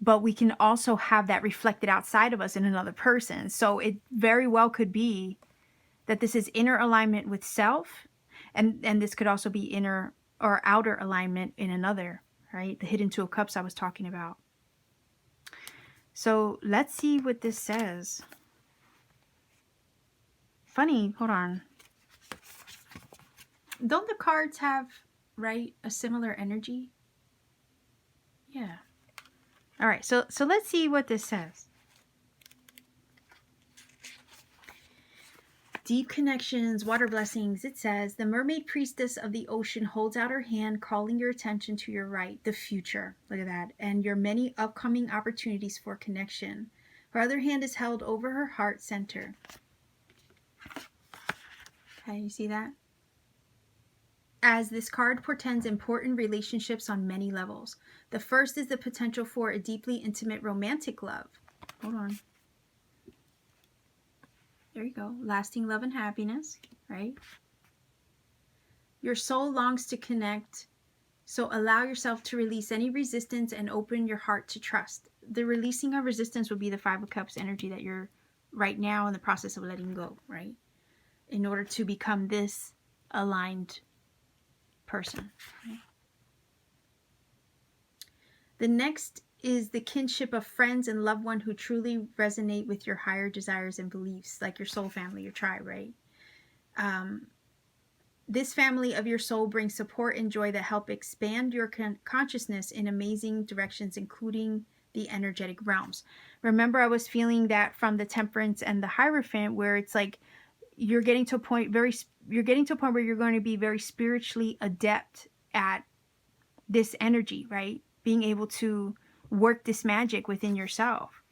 But we can also have that reflected outside of us in another person. So it very well could be that this is inner alignment with self, and this could also be inner or outer alignment in another. Right? The hidden Two of Cups I was talking about. So let's see what this says. Funny, hold on. Don't the cards have, right, a similar energy? Yeah. All right, so let's see what this says. Deep connections, water blessings. It says, the mermaid priestess of the ocean holds out her hand, calling your attention to your right, the future. Look at that. And your many upcoming opportunities for connection. Her other hand is held over her heart center. Okay, you see that? As this card portends important relationships on many levels. The first is the potential for a deeply intimate romantic love. Hold on. There you go. Lasting love and happiness, right? Your soul longs to connect, so allow yourself to release any resistance and open your heart to trust. The releasing of resistance would be the Five of Cups energy that you're right now in the process of letting go, right? In order to become this aligned person, right? The next is the kinship of friends and loved one who truly resonate with your higher desires and beliefs, like your soul family, your tribe, right? This family of your soul brings support and joy that help expand your consciousness in amazing directions, including the energetic realms. Remember, I was feeling that from the Temperance and the Hierophant, where it's like you're getting to a point where you're going to be very spiritually adept at this energy, right? Being able to work this magic within yourself,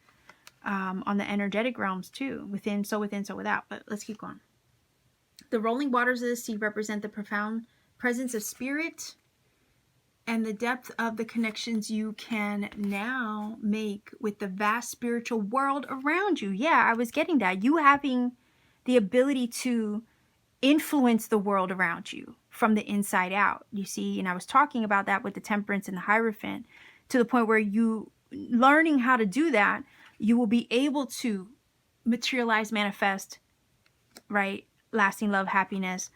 on the energetic realms too, within, so without. But let's keep going. The rolling waters of the sea represent the profound presence of spirit and the depth of the connections you can now make with the vast spiritual world around you. Yeah, I was getting that. You having the ability to influence the world around you from the inside out, you see. And I was talking about that with the Temperance and the Hierophant, to the point where you learning how to do that, you will be able to materialize, manifest, right, lasting love, happiness,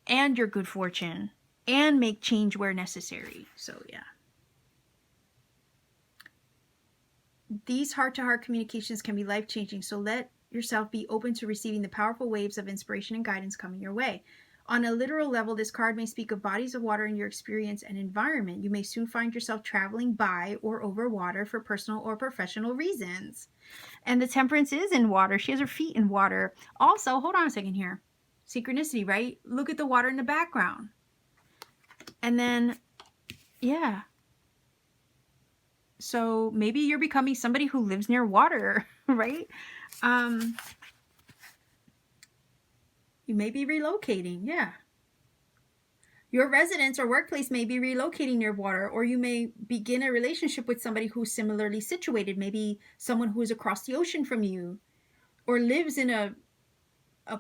and your good fortune, and make change where necessary. So yeah. These heart-to-heart communications can be life-changing, so let yourself be open to receiving the powerful waves of inspiration and guidance coming your way. On a literal level, this card may speak of bodies of water in your experience and environment. You may soon find yourself traveling by or over water for personal or professional reasons. And the Temperance is in water. She has her feet in water. Also, hold on a second here. Synchronicity, right? Look at the water in the background. And then, yeah. So maybe you're becoming somebody who lives near water, right? You may be relocating, yeah. Your residence or workplace may be relocating near water, or you may begin a relationship with somebody who's similarly situated, maybe someone who is across the ocean from you, or lives in a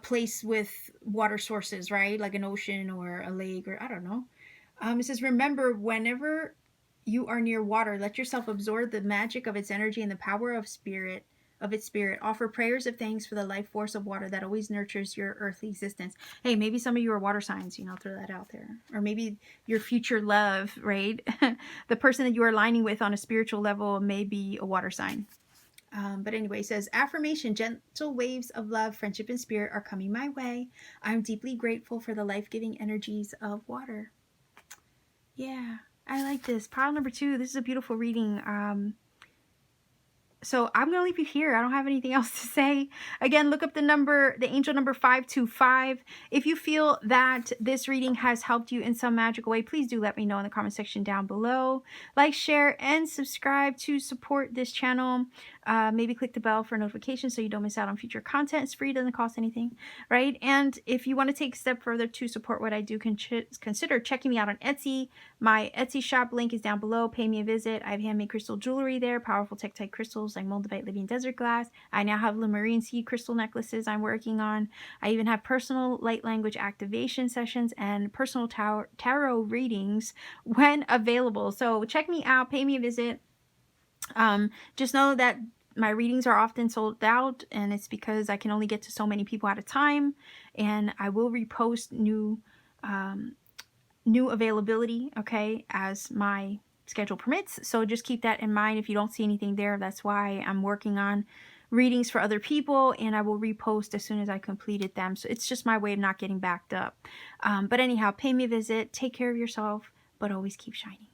place with water sources, right? Like an ocean or a lake, or I don't know. It says, remember, whenever you are near water, let yourself absorb the magic of its energy and the power of its spirit. Offer prayers of thanks for the life force of water that always nurtures your earthly existence. Hey, maybe some of you are water signs, you know, throw that out there. Or maybe your future love, right? The person that you are aligning with on a spiritual level may be a water sign. But anyway, it says, affirmation, gentle waves of love, friendship, and spirit are coming my way. I'm deeply grateful for the life-giving energies of water. Yeah, I like this. Pile number 2. This is a beautiful reading. So I'm going to leave you here. I don't have anything else to say. Again, look up the number, the angel number 525. If you feel that this reading has helped you in some magical way, please do let me know in the comment section down below. Like, share, and subscribe to support this channel. Maybe click the bell for notifications so you don't miss out on future content. It's free, doesn't cost anything, right? And if you want to take a step further to support what I do, consider checking me out on Etsy. My Etsy shop link is down below. Pay me a visit. I have handmade crystal jewelry there, powerful tektite crystals like moldavite, Libyan desert glass. I now have Lumarine seed crystal necklaces I'm working on. I even have personal light language activation sessions and personal tarot readings when available. So check me out. Pay me a visit. Just know that my readings are often sold out, and it's because I can only get to so many people at a time, and I will repost new availability, okay, as my schedule permits. So just keep that in mind. If you don't see anything there, that's why I'm working on readings for other people, and I will repost as soon as I completed them. So it's just my way of not getting backed up. But anyhow, pay me a visit, take care of yourself, but always keep shining.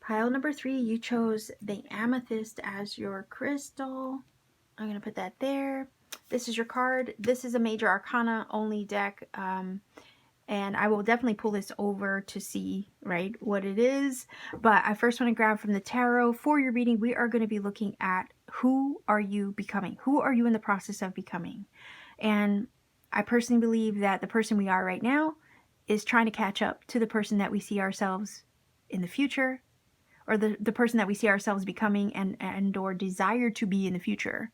Pile number 3, you chose the Amethyst as your crystal. I'm going to put that there. This is your card. This is a major arcana only deck. And I will definitely pull this over to see, right, what it is. But I first want to grab from the tarot. For your reading, we are going to be looking at who are you becoming? Who are you in the process of becoming? And I personally believe that the person we are right now is trying to catch up to the person that we see ourselves in the future, or the person that we see ourselves becoming and or desire to be in the future.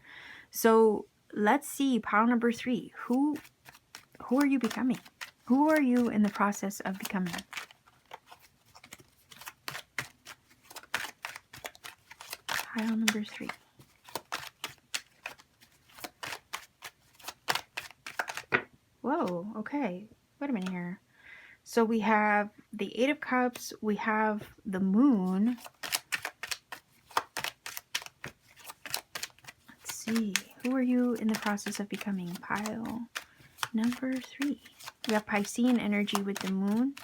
So let's see, pile number 3. Who are you becoming? Who are you in the process of becoming? Pile number 3. Whoa, okay. Wait a minute here. So we have the 8 of Cups, we have the Moon. Let's see. Who are you in the process of becoming? Pile number 3. We have Piscean energy with the Moon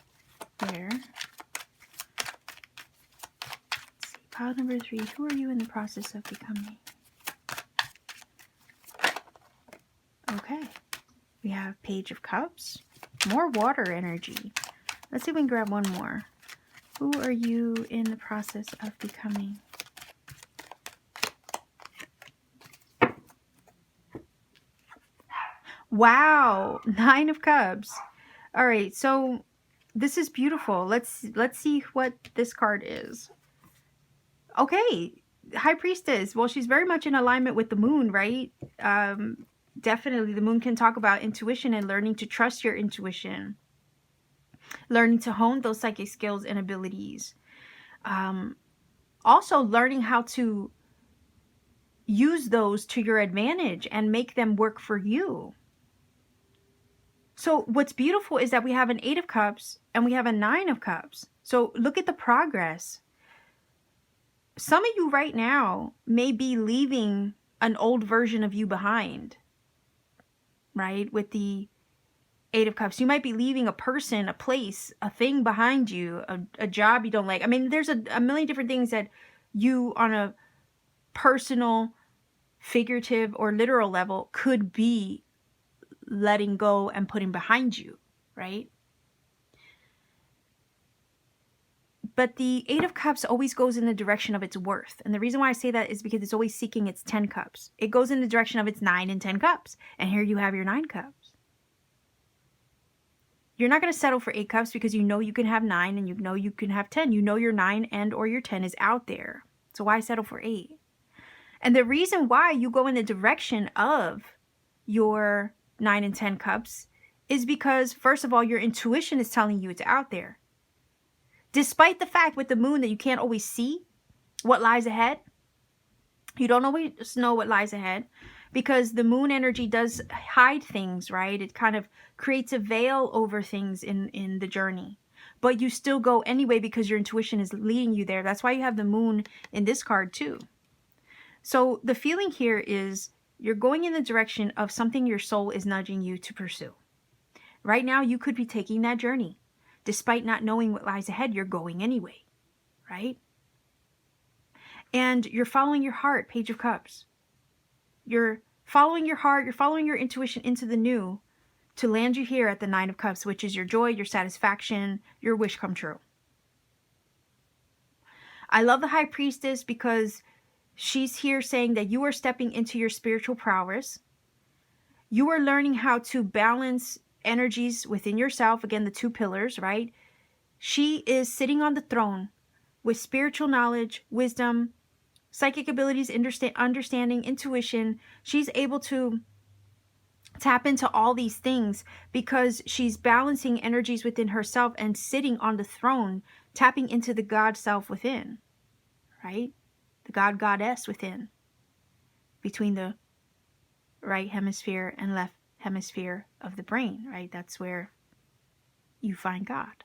there. Let's see. Pile number 3. Who are you in the process of becoming? Okay. We have Page of Cups. More water energy. Let's see if we can grab one more. Who are you in the process of becoming? Wow, 9 of Cups. All right, so this is beautiful. Let's see what this card is. Okay, High Priestess. Well, she's very much in alignment with the Moon, right? Definitely, the Moon can talk about intuition and learning to trust your intuition. learning to hone those psychic skills and abilities. Also learning how to use those to your advantage and make them work for you. So what's beautiful is that we have an 8 of Cups and we have a 9 of Cups. So look at the progress. Some of you right now may be leaving an old version of you behind, right? With the 8 of Cups. You might be leaving a person, a place, a thing behind you, a job you don't like. I mean, there's a million different things that you on a personal, figurative, or literal level could be letting go and putting behind you, right? But the 8 of Cups always goes in the direction of its worth. And the reason why I say that is because it's always seeking its 10 cups. It goes in the direction of its 9 and 10 cups. And here you have your 9 cups. You're not going to settle for 8 cups because you know you can have 9 and you know you can have 10. You know your 9 and or your 10 is out there. So why settle for 8? And the reason why you go in the direction of your 9 and 10 cups is because, first of all, your intuition is telling you it's out there. Despite the fact with the moon that you can't always see what lies ahead. You don't always know what lies ahead because the moon energy does hide things, right? It kind of creates a veil over things in the journey. But you still go anyway because your intuition is leading you there. That's why you have the moon in this card too. So the feeling here is you're going in the direction of something your soul is nudging you to pursue. Right now, you could be taking that journey. Despite not knowing what lies ahead, you're going anyway, right? And you're following your heart, Page of Cups. You're following your heart, you're following your intuition into the new to land you here at the 9 of Cups, which is your joy, your satisfaction, your wish come true. I love the High Priestess because she's here saying that you are stepping into your spiritual prowess. You are learning how to balance energies within yourself. Again, the 2 pillars, right? She is sitting on the throne with spiritual knowledge, wisdom, psychic abilities, understanding, intuition. She's able to tap into all these things because she's balancing energies within herself and sitting on the throne, tapping into the God self within, right? The God goddess within, between the right hemisphere and left hemisphere of the brain, right? That's where you find God,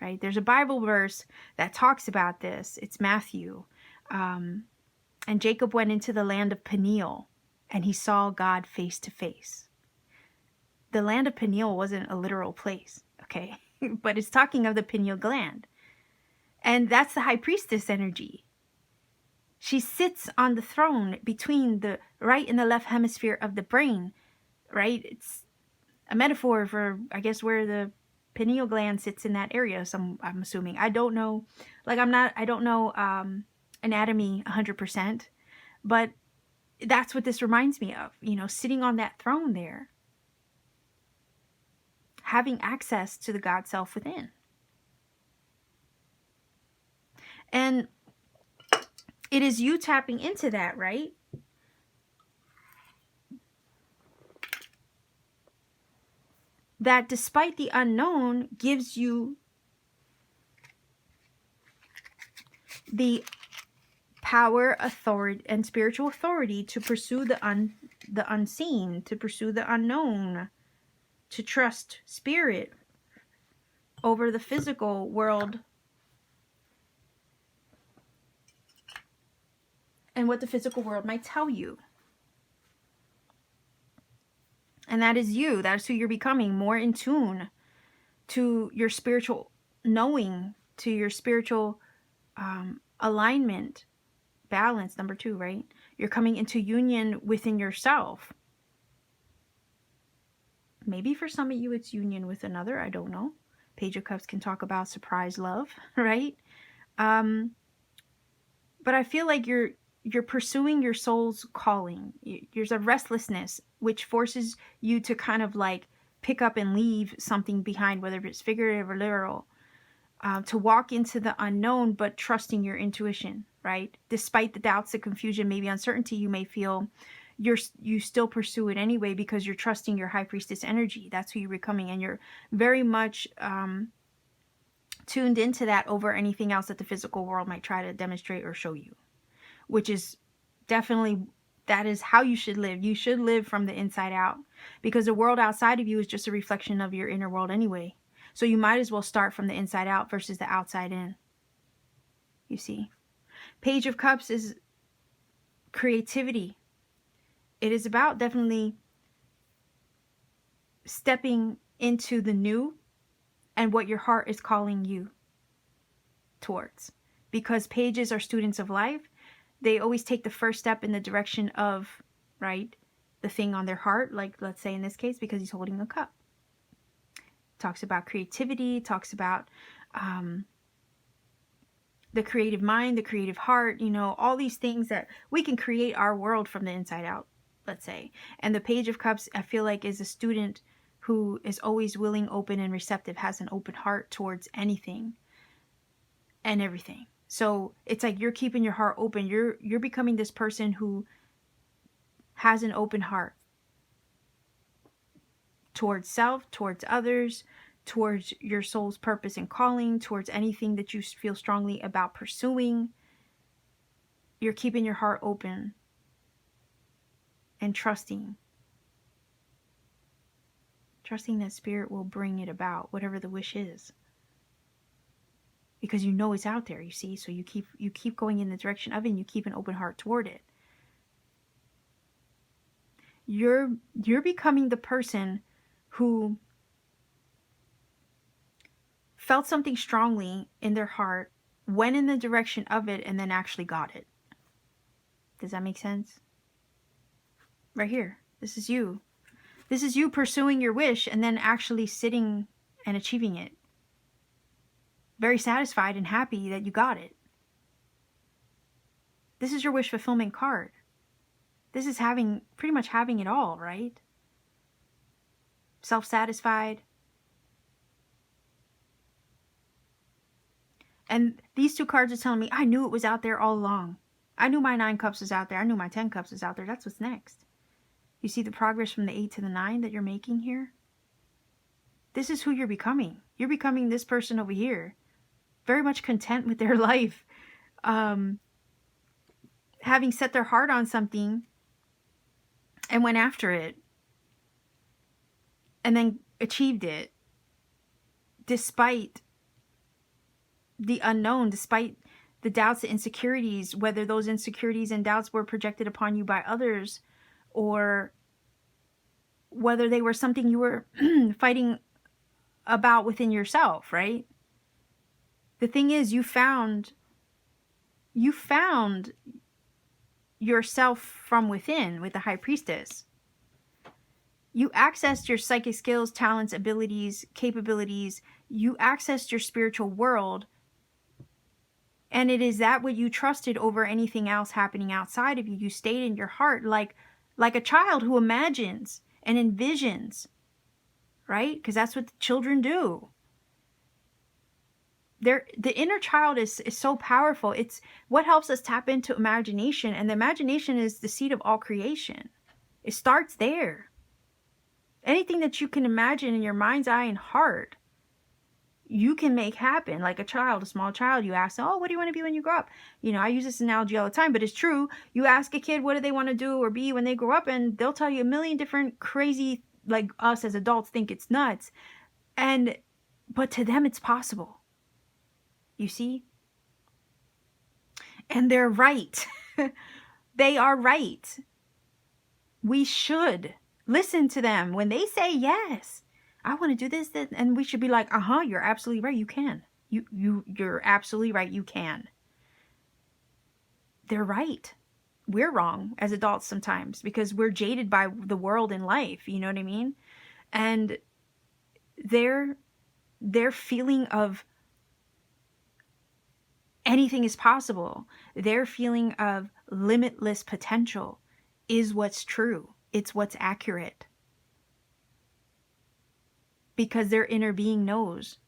right? There's a Bible verse that talks about this. It's Matthew. And Jacob went into the land of Peniel and he saw God face to face. The land of Peniel wasn't a literal place, okay? But it's talking of the pineal gland. And that's the High Priestess energy. She sits on the throne between the right and the left hemisphere of the brain, right? It's a metaphor for, I guess, where the pineal gland sits in that area. So I'm assuming. I don't know. Like, I don't know anatomy 100%. But that's what this reminds me of. You know, sitting on that throne there. Having access to the God self within. And it is you tapping into that, right? That despite the unknown gives you the power, authority, and spiritual authority to pursue the unseen, to pursue the unknown, to trust spirit over the physical world and what the physical world might tell you. And that is you. That is who you're becoming, more in tune to your spiritual knowing, to your spiritual alignment, balance, number 2, right? You're coming into union within yourself. Maybe for some of you it's union with another, I don't know. Page of Cups can talk about surprise love, right? But I feel like you're pursuing your soul's calling. There's a restlessness which forces you to kind of like pick up and leave something behind, whether it's figurative or literal, to walk into the unknown, but trusting your intuition, right? Despite the doubts, the confusion, maybe uncertainty you may feel, you still pursue it anyway because you're trusting your high priestess energy. That's who you're becoming, and you're very much tuned into that over anything else that the physical world might try to demonstrate or show you, which is definitely, that is how you should live. You should live from the inside out, because the world outside of you is just a reflection of your inner world anyway. So you might as well start from the inside out versus the outside in. You see, Page of Cups is creativity. It is about definitely stepping into the new and what your heart is calling you towards. Because pages are students of life. They always take the first step in the direction of, right, the thing on their heart. Like, let's say in this case, because he's holding a cup. Talks about creativity, talks about the creative mind, the creative heart, you know, all these things that we can create our world from the inside out, let's say. And the Page of Cups, I feel like, is a student who is always willing, open, and receptive, has an open heart towards anything and everything. So it's like you're keeping your heart open. You're becoming this person who has an open heart towards self, towards others, towards your soul's purpose and calling, towards anything that you feel strongly about pursuing. You're keeping your heart open and trusting that spirit will bring it about, whatever the wish is. Because you know it's out there, you see. So you keep going in the direction of it, and you keep an open heart toward it. You're becoming the person who felt something strongly in their heart, went in the direction of it, and then actually got it. Does that make sense? Right here. This is you. This is you pursuing your wish and then actually sitting and achieving it. Very satisfied and happy that you got it. This is your wish fulfillment card. This is pretty much having it all, right? Self-satisfied. And these two cards are telling me, I knew it was out there all along. I knew my 9 cups was out there. I knew my 10 cups was out there. That's what's next. You see the progress from the 8 to the 9 that you're making here? This is who you're becoming. You're becoming this person over here. Very much content with their life. Having set their heart on something and went after it. And then achieved it. Despite the unknown, despite the doubts, the insecurities, whether those insecurities and doubts were projected upon you by others, or whether they were something you were fighting about within yourself, right? The thing is, you found yourself from within with the High Priestess. You accessed your psychic skills, talents, abilities, capabilities. You accessed your spiritual world. And it is that what you trusted over anything else happening outside of you. You stayed in your heart like a child who imagines and envisions, right? Because that's what the children do. The inner child is so powerful. It's what helps us tap into imagination. And the imagination is the seed of all creation. It starts there. Anything that you can imagine in your mind's eye and heart, you can make happen. Like a child, a small child, you ask, oh, what do you want to be when you grow up? You know, I use this analogy all the time, but it's true. You ask a kid, what do they want to do or be when they grow up? And they'll tell you a million different crazy, like us as adults think it's nuts. But to them, it's possible. You see? And they're right. They are right. We should listen to them when they say yes. I want to do this, and we should be like, you're absolutely right. You can. You're absolutely right. You can. They're right. We're wrong as adults sometimes because we're jaded by the world and life. You know what I mean? And their feeling of anything is possible, their feeling of limitless potential is what's true. It's what's accurate. Because their inner being knows.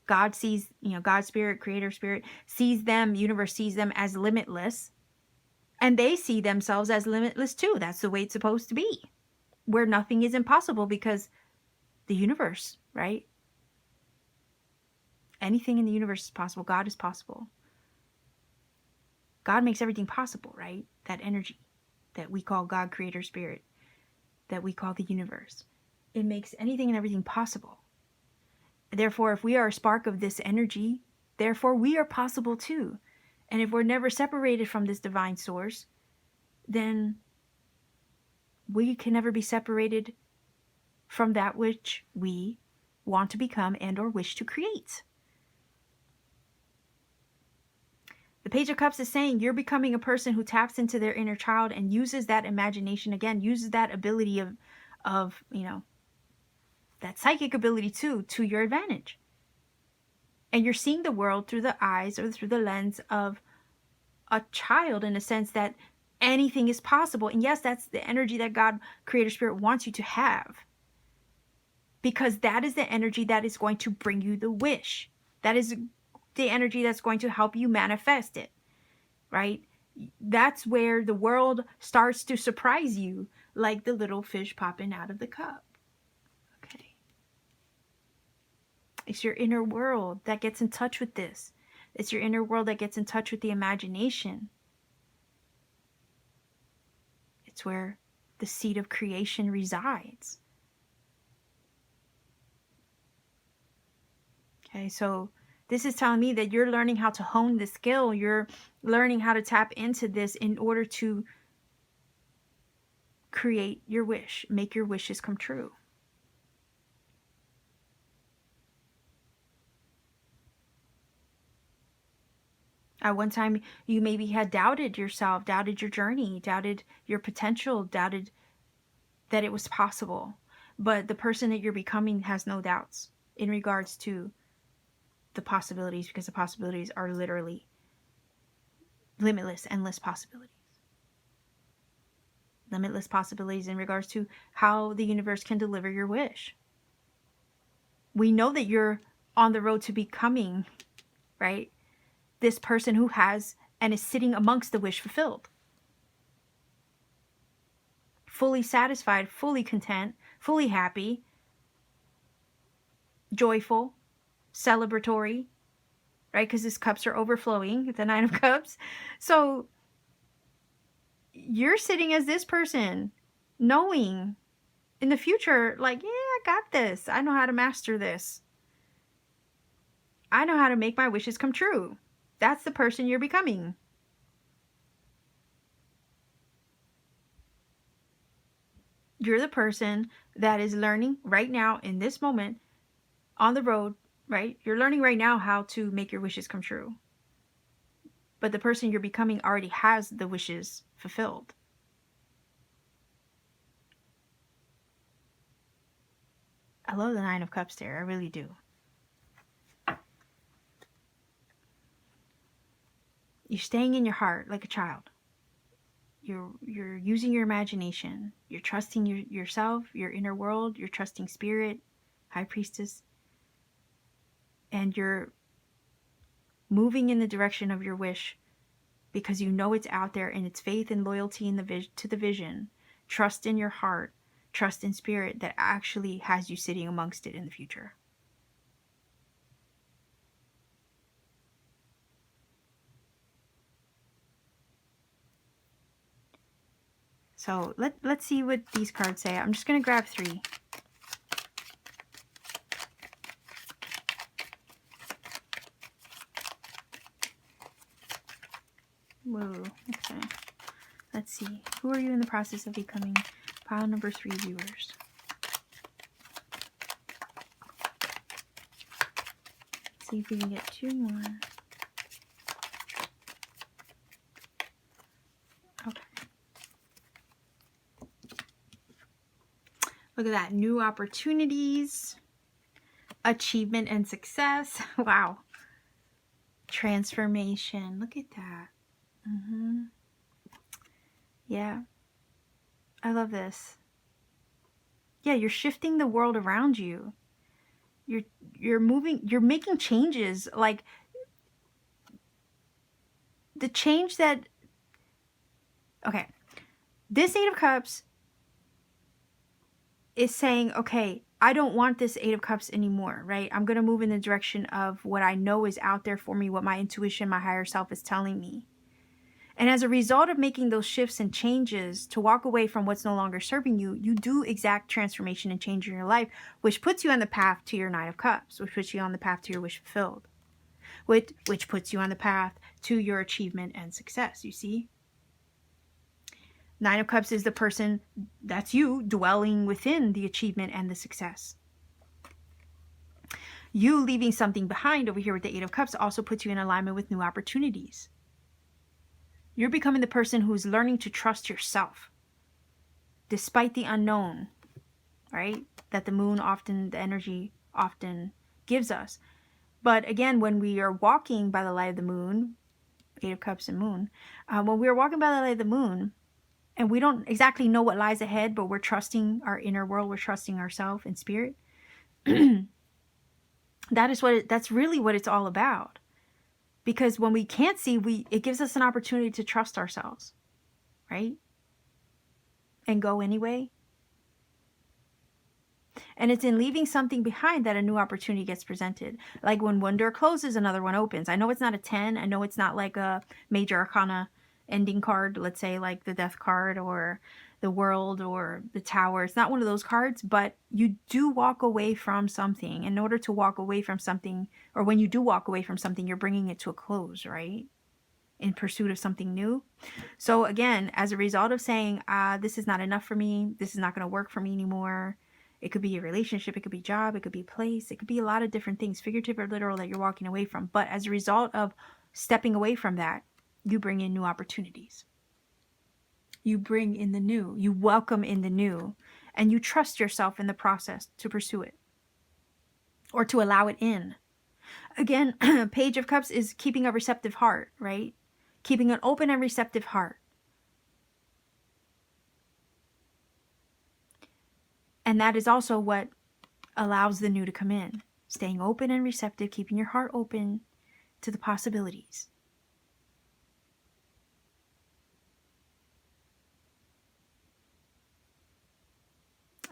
God sees, God spirit, creator spirit, sees them, universe sees them as limitless. And they see themselves as limitless too. That's the way it's supposed to be, where nothing is impossible because the universe, right? Anything in the universe is possible. God is possible. God makes everything possible, right? That energy that we call God, Creator, Spirit, that we call the universe. It makes anything and everything possible. Therefore, if we are a spark of this energy, therefore we are possible too. And if we're never separated from this divine source, then we can never be separated from that which we want to become and or wish to create. The Page of Cups is saying you're becoming a person who taps into their inner child and uses that imagination again, uses that ability of that psychic ability too, to your advantage. And you're seeing the world through the eyes or through the lens of a child, in a sense that anything is possible. And yes, that's the energy that God, Creator, Spirit wants you to have. Because that is the energy that is going to bring you the wish. That is the energy that's going to help you manifest it, right? That's where the world starts to surprise you, like the little fish popping out of the cup. Okay. It's your inner world that gets in touch with this. It's your inner world that gets in touch with the imagination. It's where the seed of creation resides. Okay, so this is telling me that you're learning how to hone the skill. You're learning how to tap into this in order to create your wish, make your wishes come true. At one time, you maybe had doubted yourself, doubted your journey, doubted your potential, doubted that it was possible. But the person that you're becoming has no doubts in regards to the possibilities, because the possibilities are literally limitless, endless possibilities. Limitless possibilities in regards to how the universe can deliver your wish. We know that you're on the road to becoming, right, this person who has and is sitting amongst the wish fulfilled. Fully satisfied, fully content, fully happy, joyful, celebratory, right? Because his cups are overflowing, the Nine of Cups. So you're sitting as this person, knowing in the future, like, yeah, I got this. I know how to master this. I know how to make my wishes come true. That's the person you're becoming. You're the person that is learning right now in this moment on the road, right? You're learning right now how to make your wishes come true. But the person you're becoming already has the wishes fulfilled. I love the Nine of Cups there. I really do. You're staying in your heart like a child. You're using your imagination. You're trusting yourself, your inner world. You're trusting Spirit, High Priestess. And you're moving in the direction of your wish because you know it's out there, and it's faith and loyalty in to the vision. Trust in your heart. Trust in Spirit that actually has you sitting amongst it in the future. So let's see what these cards say. I'm just going to grab 3. Whoa, okay. Let's see. Who are you in the process of becoming? Pile number 3 viewers. Let's see if we can get 2 more. Okay. Look at that. New opportunities, achievement and success. Wow. Transformation. Look at that. Yeah. I love this. Yeah, you're shifting the world around you. You're moving, you're making changes. Like the change that Okay. This Eight of Cups is saying, okay, I don't want this Eight of Cups anymore, right? I'm going to move in the direction of what I know is out there for me, what my intuition, my higher self is telling me. And as a result of making those shifts and changes to walk away from what's no longer serving you, you do exact transformation and change in your life, which puts you on the path to your Nine of Cups, which puts you on the path to your wish fulfilled, which puts you on the path to your achievement and success, you see? Nine of Cups is the person, that's you, dwelling within the achievement and the success. You leaving something behind over here with the Eight of Cups also puts you in alignment with new opportunities. You're becoming the person who's learning to trust yourself, despite the unknown, right? That the moon often, the energy often gives us. But again, when we are walking by the light of the moon, Eight of Cups and moon, when we are walking by the light of the moon, and we don't exactly know what lies ahead, but we're trusting our inner world, we're trusting ourselves and spirit. That's really what it's all about. Because when we can't see, it gives us an opportunity to trust ourselves, right? And go anyway. And it's in leaving something behind that a new opportunity gets presented. Like when one door closes, another one opens. I know it's not a 10. I know it's not like a major arcana ending card, let's say like the Death card or the World or the Tower. It's not one of those cards, but you do walk away from something. In order to walk away from something, or when you do walk away from something, you're bringing it to a close, right? In pursuit of something new. So again, as a result of saying, this is not enough for me, this is not going to work for me anymore. It could be a relationship, it could be a job, it could be a place, it could be a lot of different things, figurative or literal, that you're walking away from. But as a result of stepping away from that, you bring in new opportunities. You bring in the new, you welcome in the new, and you trust yourself in the process to pursue it or to allow it in. Again, Page of Cups is keeping a receptive heart, right? Keeping an open and receptive heart. And that is also what allows the new to come in. Staying open and receptive, keeping your heart open to the possibilities.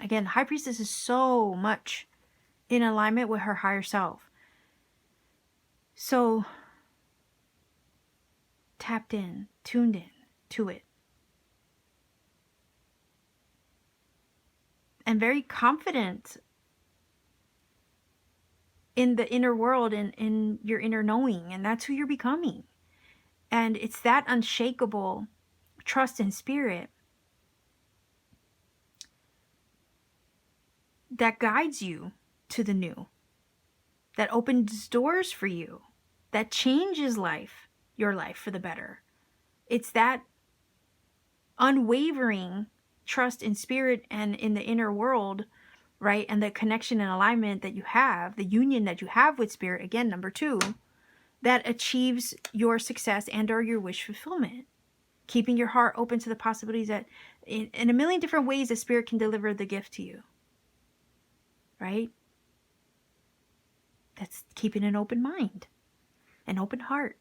Again, High Priestess is so much in alignment with her higher self. So tapped in, tuned in to it. And very confident in the inner world and in your inner knowing. And that's who you're becoming. And it's that unshakable trust in spirit that guides you to the new, that opens doors for you, that changes your life for the better. It's that unwavering trust in spirit and in the inner world, right? And the connection and alignment that you have, the union that you have with spirit, again, number 2, that achieves your success and or your wish fulfillment. Keeping your heart open to the possibilities that in a million different ways the spirit can deliver the gift to you, right? That's keeping an open mind, an open heart.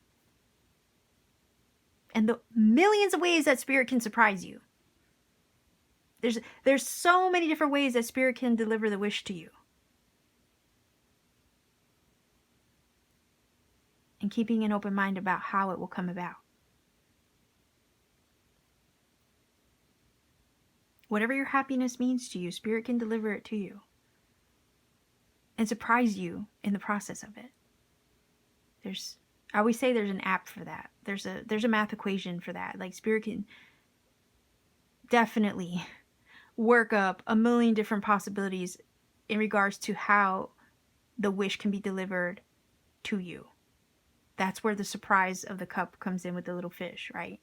And the millions of ways that spirit can surprise you. There's so many different ways that spirit can deliver the wish to you. And keeping an open mind about how it will come about. Whatever your happiness means to you, spirit can deliver it to you. And surprise you in the process of it. I always say there's an app for that. There's a math equation for that. Like spirit can definitely work up a million different possibilities in regards to how the wish can be delivered to you. That's where the surprise of the cup comes in with the little fish, right?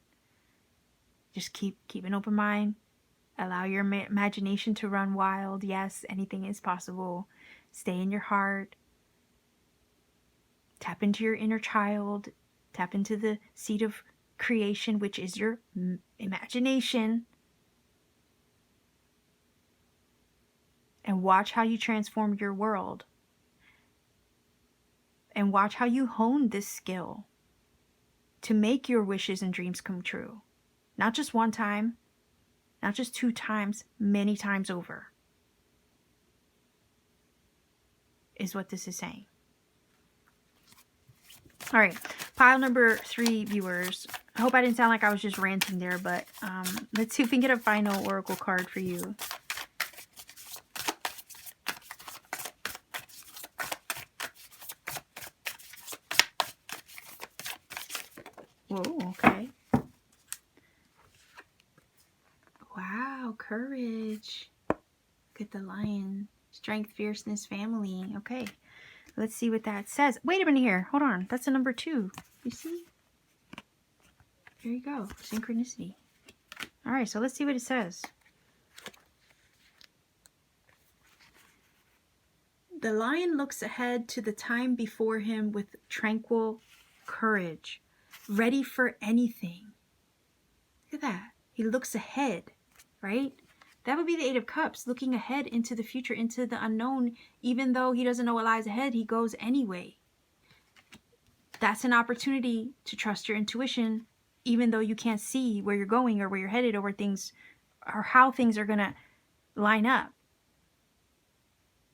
Just keep an open mind. Allow your imagination to run wild. Yes, anything is possible. Stay in your heart. Tap into your inner child. Tap into the seed of creation, which is your imagination. And watch how you transform your world. And watch how you hone this skill to make your wishes and dreams come true. Not just one time, not just 2 times, many times over, is what this is saying. All right, pile number 3, viewers. I hope I didn't sound like I was just ranting there, but let's see if we can get a final oracle card for you. Whoa, okay. Wow, courage. Look at the lion. Strength, fierceness, family. Okay, let's see what that says. Wait a minute here. Hold on. That's a number 2. You see? There you go. Synchronicity. All right, so let's see what it says. The lion looks ahead to the time before him with tranquil courage, ready for anything. Look at that. He looks ahead, right? That would be the 8 of Cups, looking ahead into the future, into the unknown. Even though he doesn't know what lies ahead, he goes anyway. That's an opportunity to trust your intuition, even though you can't see where you're going or where you're headed or where things, or how things are going to line up.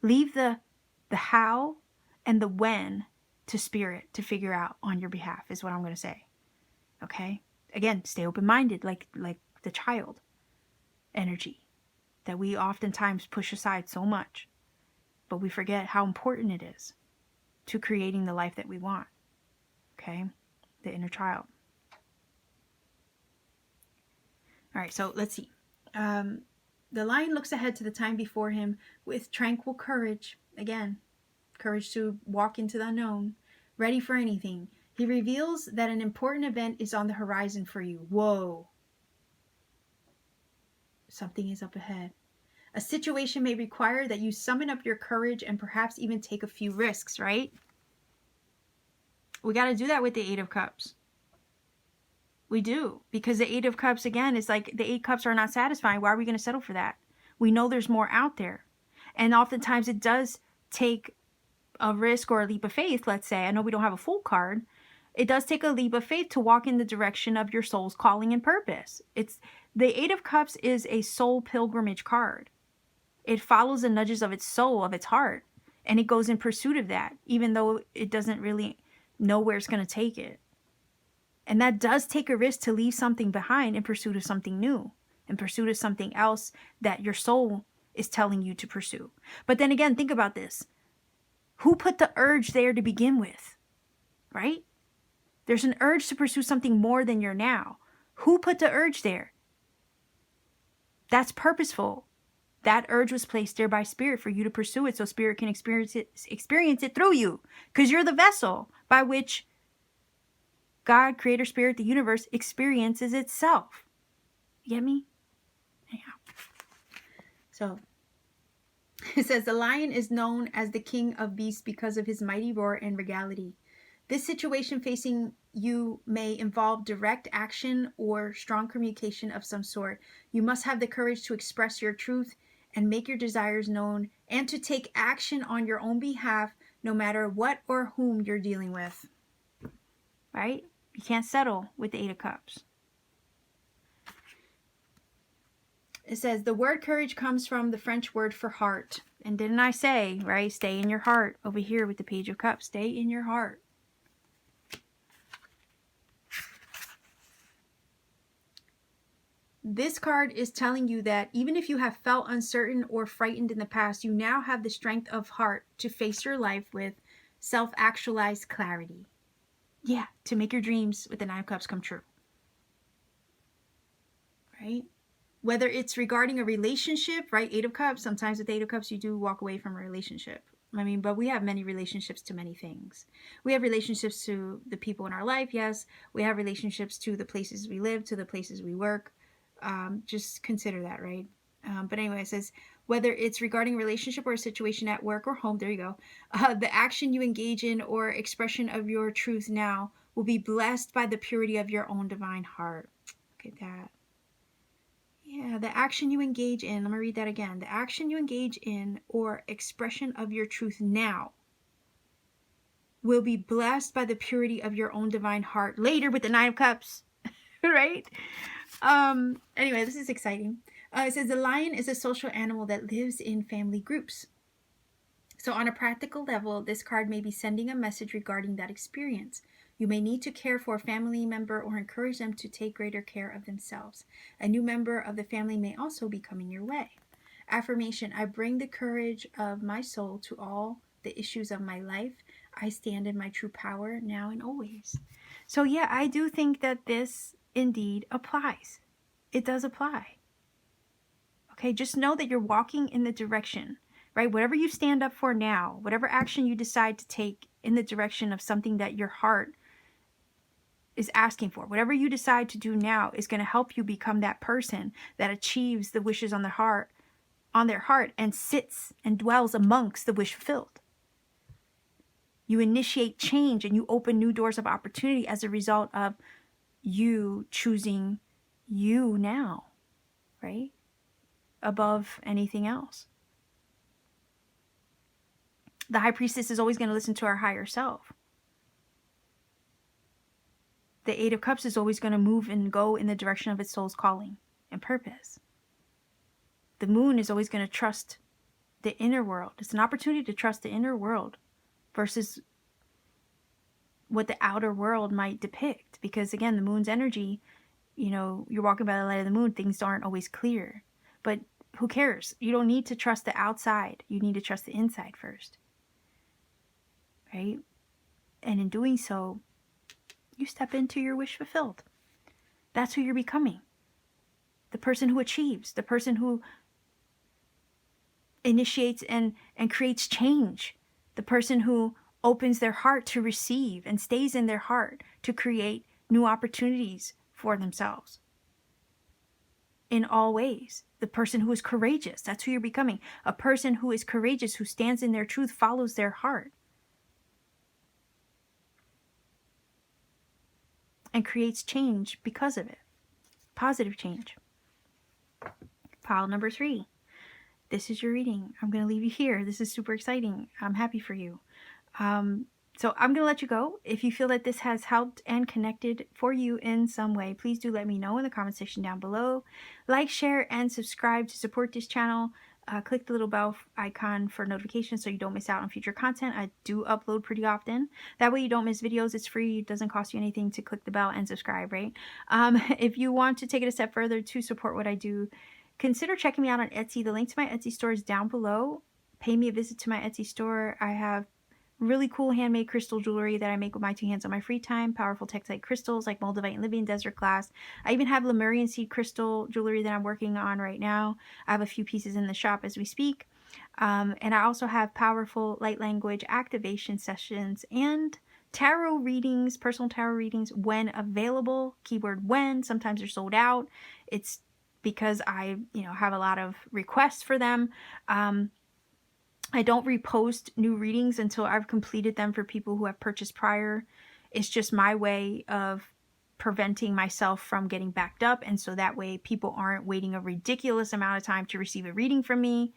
Leave the how and the when to spirit to figure out on your behalf, is what I'm going to say. Okay? Again, stay open-minded, like the child energy that we oftentimes push aside so much, but we forget how important it is to creating the life that we want. Okay? The inner child. All right, so let's see. The lion looks ahead to the time before him with tranquil courage. Again, courage to walk into the unknown, ready for anything. He reveals that an important event is on the horizon for you. Whoa. Something is up ahead. A situation may require that you summon up your courage and perhaps even take a few risks, right? We got to do that with the 8 of Cups. We do. Because the 8 of Cups, again, is like the 8 cups are not satisfying. Why are we going to settle for that? We know there's more out there. And oftentimes it does take a risk or a leap of faith, let's say. I know we don't have a full card. It does take a leap of faith to walk in the direction of your soul's calling and purpose. It's the 8 of Cups is a soul pilgrimage card. It follows the nudges of its soul, of its heart. And it goes in pursuit of that, even though it doesn't really know where it's going to take it. And that does take a risk to leave something behind in pursuit of something new, in pursuit of something else that your soul is telling you to pursue. But then again, think about this. Who put the urge there to begin with? Right? There's an urge to pursue something more than you're now. Who put the urge there? That's purposeful. That urge was placed there by spirit for you to pursue it so spirit can experience it through you. Because you're the vessel by which God, creator, spirit, the universe experiences itself. You get me? Anyhow. So, it says, the lion is known as the king of beasts because of his mighty roar and regality. This situation facing you may involve direct action or strong communication of some sort. You must have the courage to express your truth and make your desires known and to take action on your own behalf, no matter what or whom you're dealing with. Right? You can't settle with the 8 of Cups. It says, the word courage comes from the French word for heart. And didn't I say, right? Stay in your heart. Over here with the Page of Cups. Stay in your heart. This card is telling you that even if you have felt uncertain or frightened in the past, you now have the strength of heart to face your life with self-actualized clarity. Yeah, to make your dreams with the 9 of Cups come true. Right? Whether it's regarding a relationship, right? 8 of Cups, sometimes with the 8 of Cups, you do walk away from a relationship. I mean, but we have many relationships to many things. We have relationships to the people in our life, yes. We have relationships to the places we live, to the places we work. Just consider that, right? But anyway, it says, whether it's regarding a relationship or a situation at work or home, there you go. The action you engage in or expression of your truth now will be blessed by the purity of your own divine heart. Look at that. Yeah, the action you engage in, let me read that again. The action you engage in or expression of your truth now will be blessed by the purity of your own divine heart. Later with the 9 of Cups. right? Anyway, this is exciting. It says the lion is a social animal that lives in family groups. So on a practical level, this card may be sending a message regarding that experience. You may need to care for a family member or encourage them to take greater care of themselves. A new member of the family may also be coming your way. Affirmation: I bring the courage of my soul to all the issues of my life. I stand in my true power now and always. So yeah, I do think that this indeed applies. It does apply. Okay, just know that you're walking in the direction, right? Whatever you stand up for now, whatever action you decide to take in the direction of something that your heart is asking for, whatever you decide to do now is going to help you become that person that achieves the wishes on their heart, and sits and dwells amongst the wish fulfilled. You initiate change and you open new doors of opportunity as a result of you choosing you now, right? Above anything else. The high priestess is always going to listen to our higher self. The Eight of Cups is always going to move and go in the direction of its soul's calling and purpose. The moon is always going to trust the inner world. It's an opportunity to trust the inner world versus what the outer world might depict. Because again, the moon's energy, you know, you're walking by the light of the moon, things aren't always clear. But who cares? You don't need to trust the outside. You need to trust the inside first. Right? And in doing so, you step into your wish fulfilled. That's who you're becoming. The person who achieves, the person who initiates and creates change, the person who opens their heart to receive and stays in their heart to create new opportunities for themselves. In all ways, the person who is courageous, that's who you're becoming. A person who is courageous, who stands in their truth, follows their heart, and creates change because of it. Positive change. Pile number 3. This is your reading. I'm going to leave you here. This is super exciting. I'm happy for you. So I'm going to let you go. If you feel that this has helped and connected for you in some way, please do let me know in the comment section down below. Like, share, and subscribe to support this channel. Click the little bell icon for notifications so you don't miss out on future content. I do upload pretty often. That way you don't miss videos. It's free. It doesn't cost you anything to click the bell and subscribe, right? If you want to take it a step further to support what I do, consider checking me out on Etsy. The link to my Etsy store is down below. Pay me a visit to my Etsy store. I have really cool handmade crystal jewelry that I make with my 2 hands on my free time. Powerful textile crystals like moldavite and Libyan desert glass. I even have Lemurian seed crystal jewelry that I'm working on right now. I have a few pieces in the shop as we speak. And I also have powerful light language activation sessions and tarot readings, personal tarot readings when available. Keyword when. Sometimes they're sold out. It's because I, have a lot of requests for them. I don't repost new readings until I've completed them for people who have purchased prior. It's just my way of preventing myself from getting backed up. And so that way people aren't waiting a ridiculous amount of time to receive a reading from me.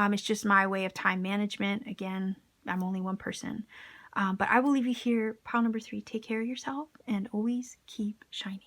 It's just my way of time management. Again, I'm only one person. But I will leave you here. Pile number 3, take care of yourself and always keep shining.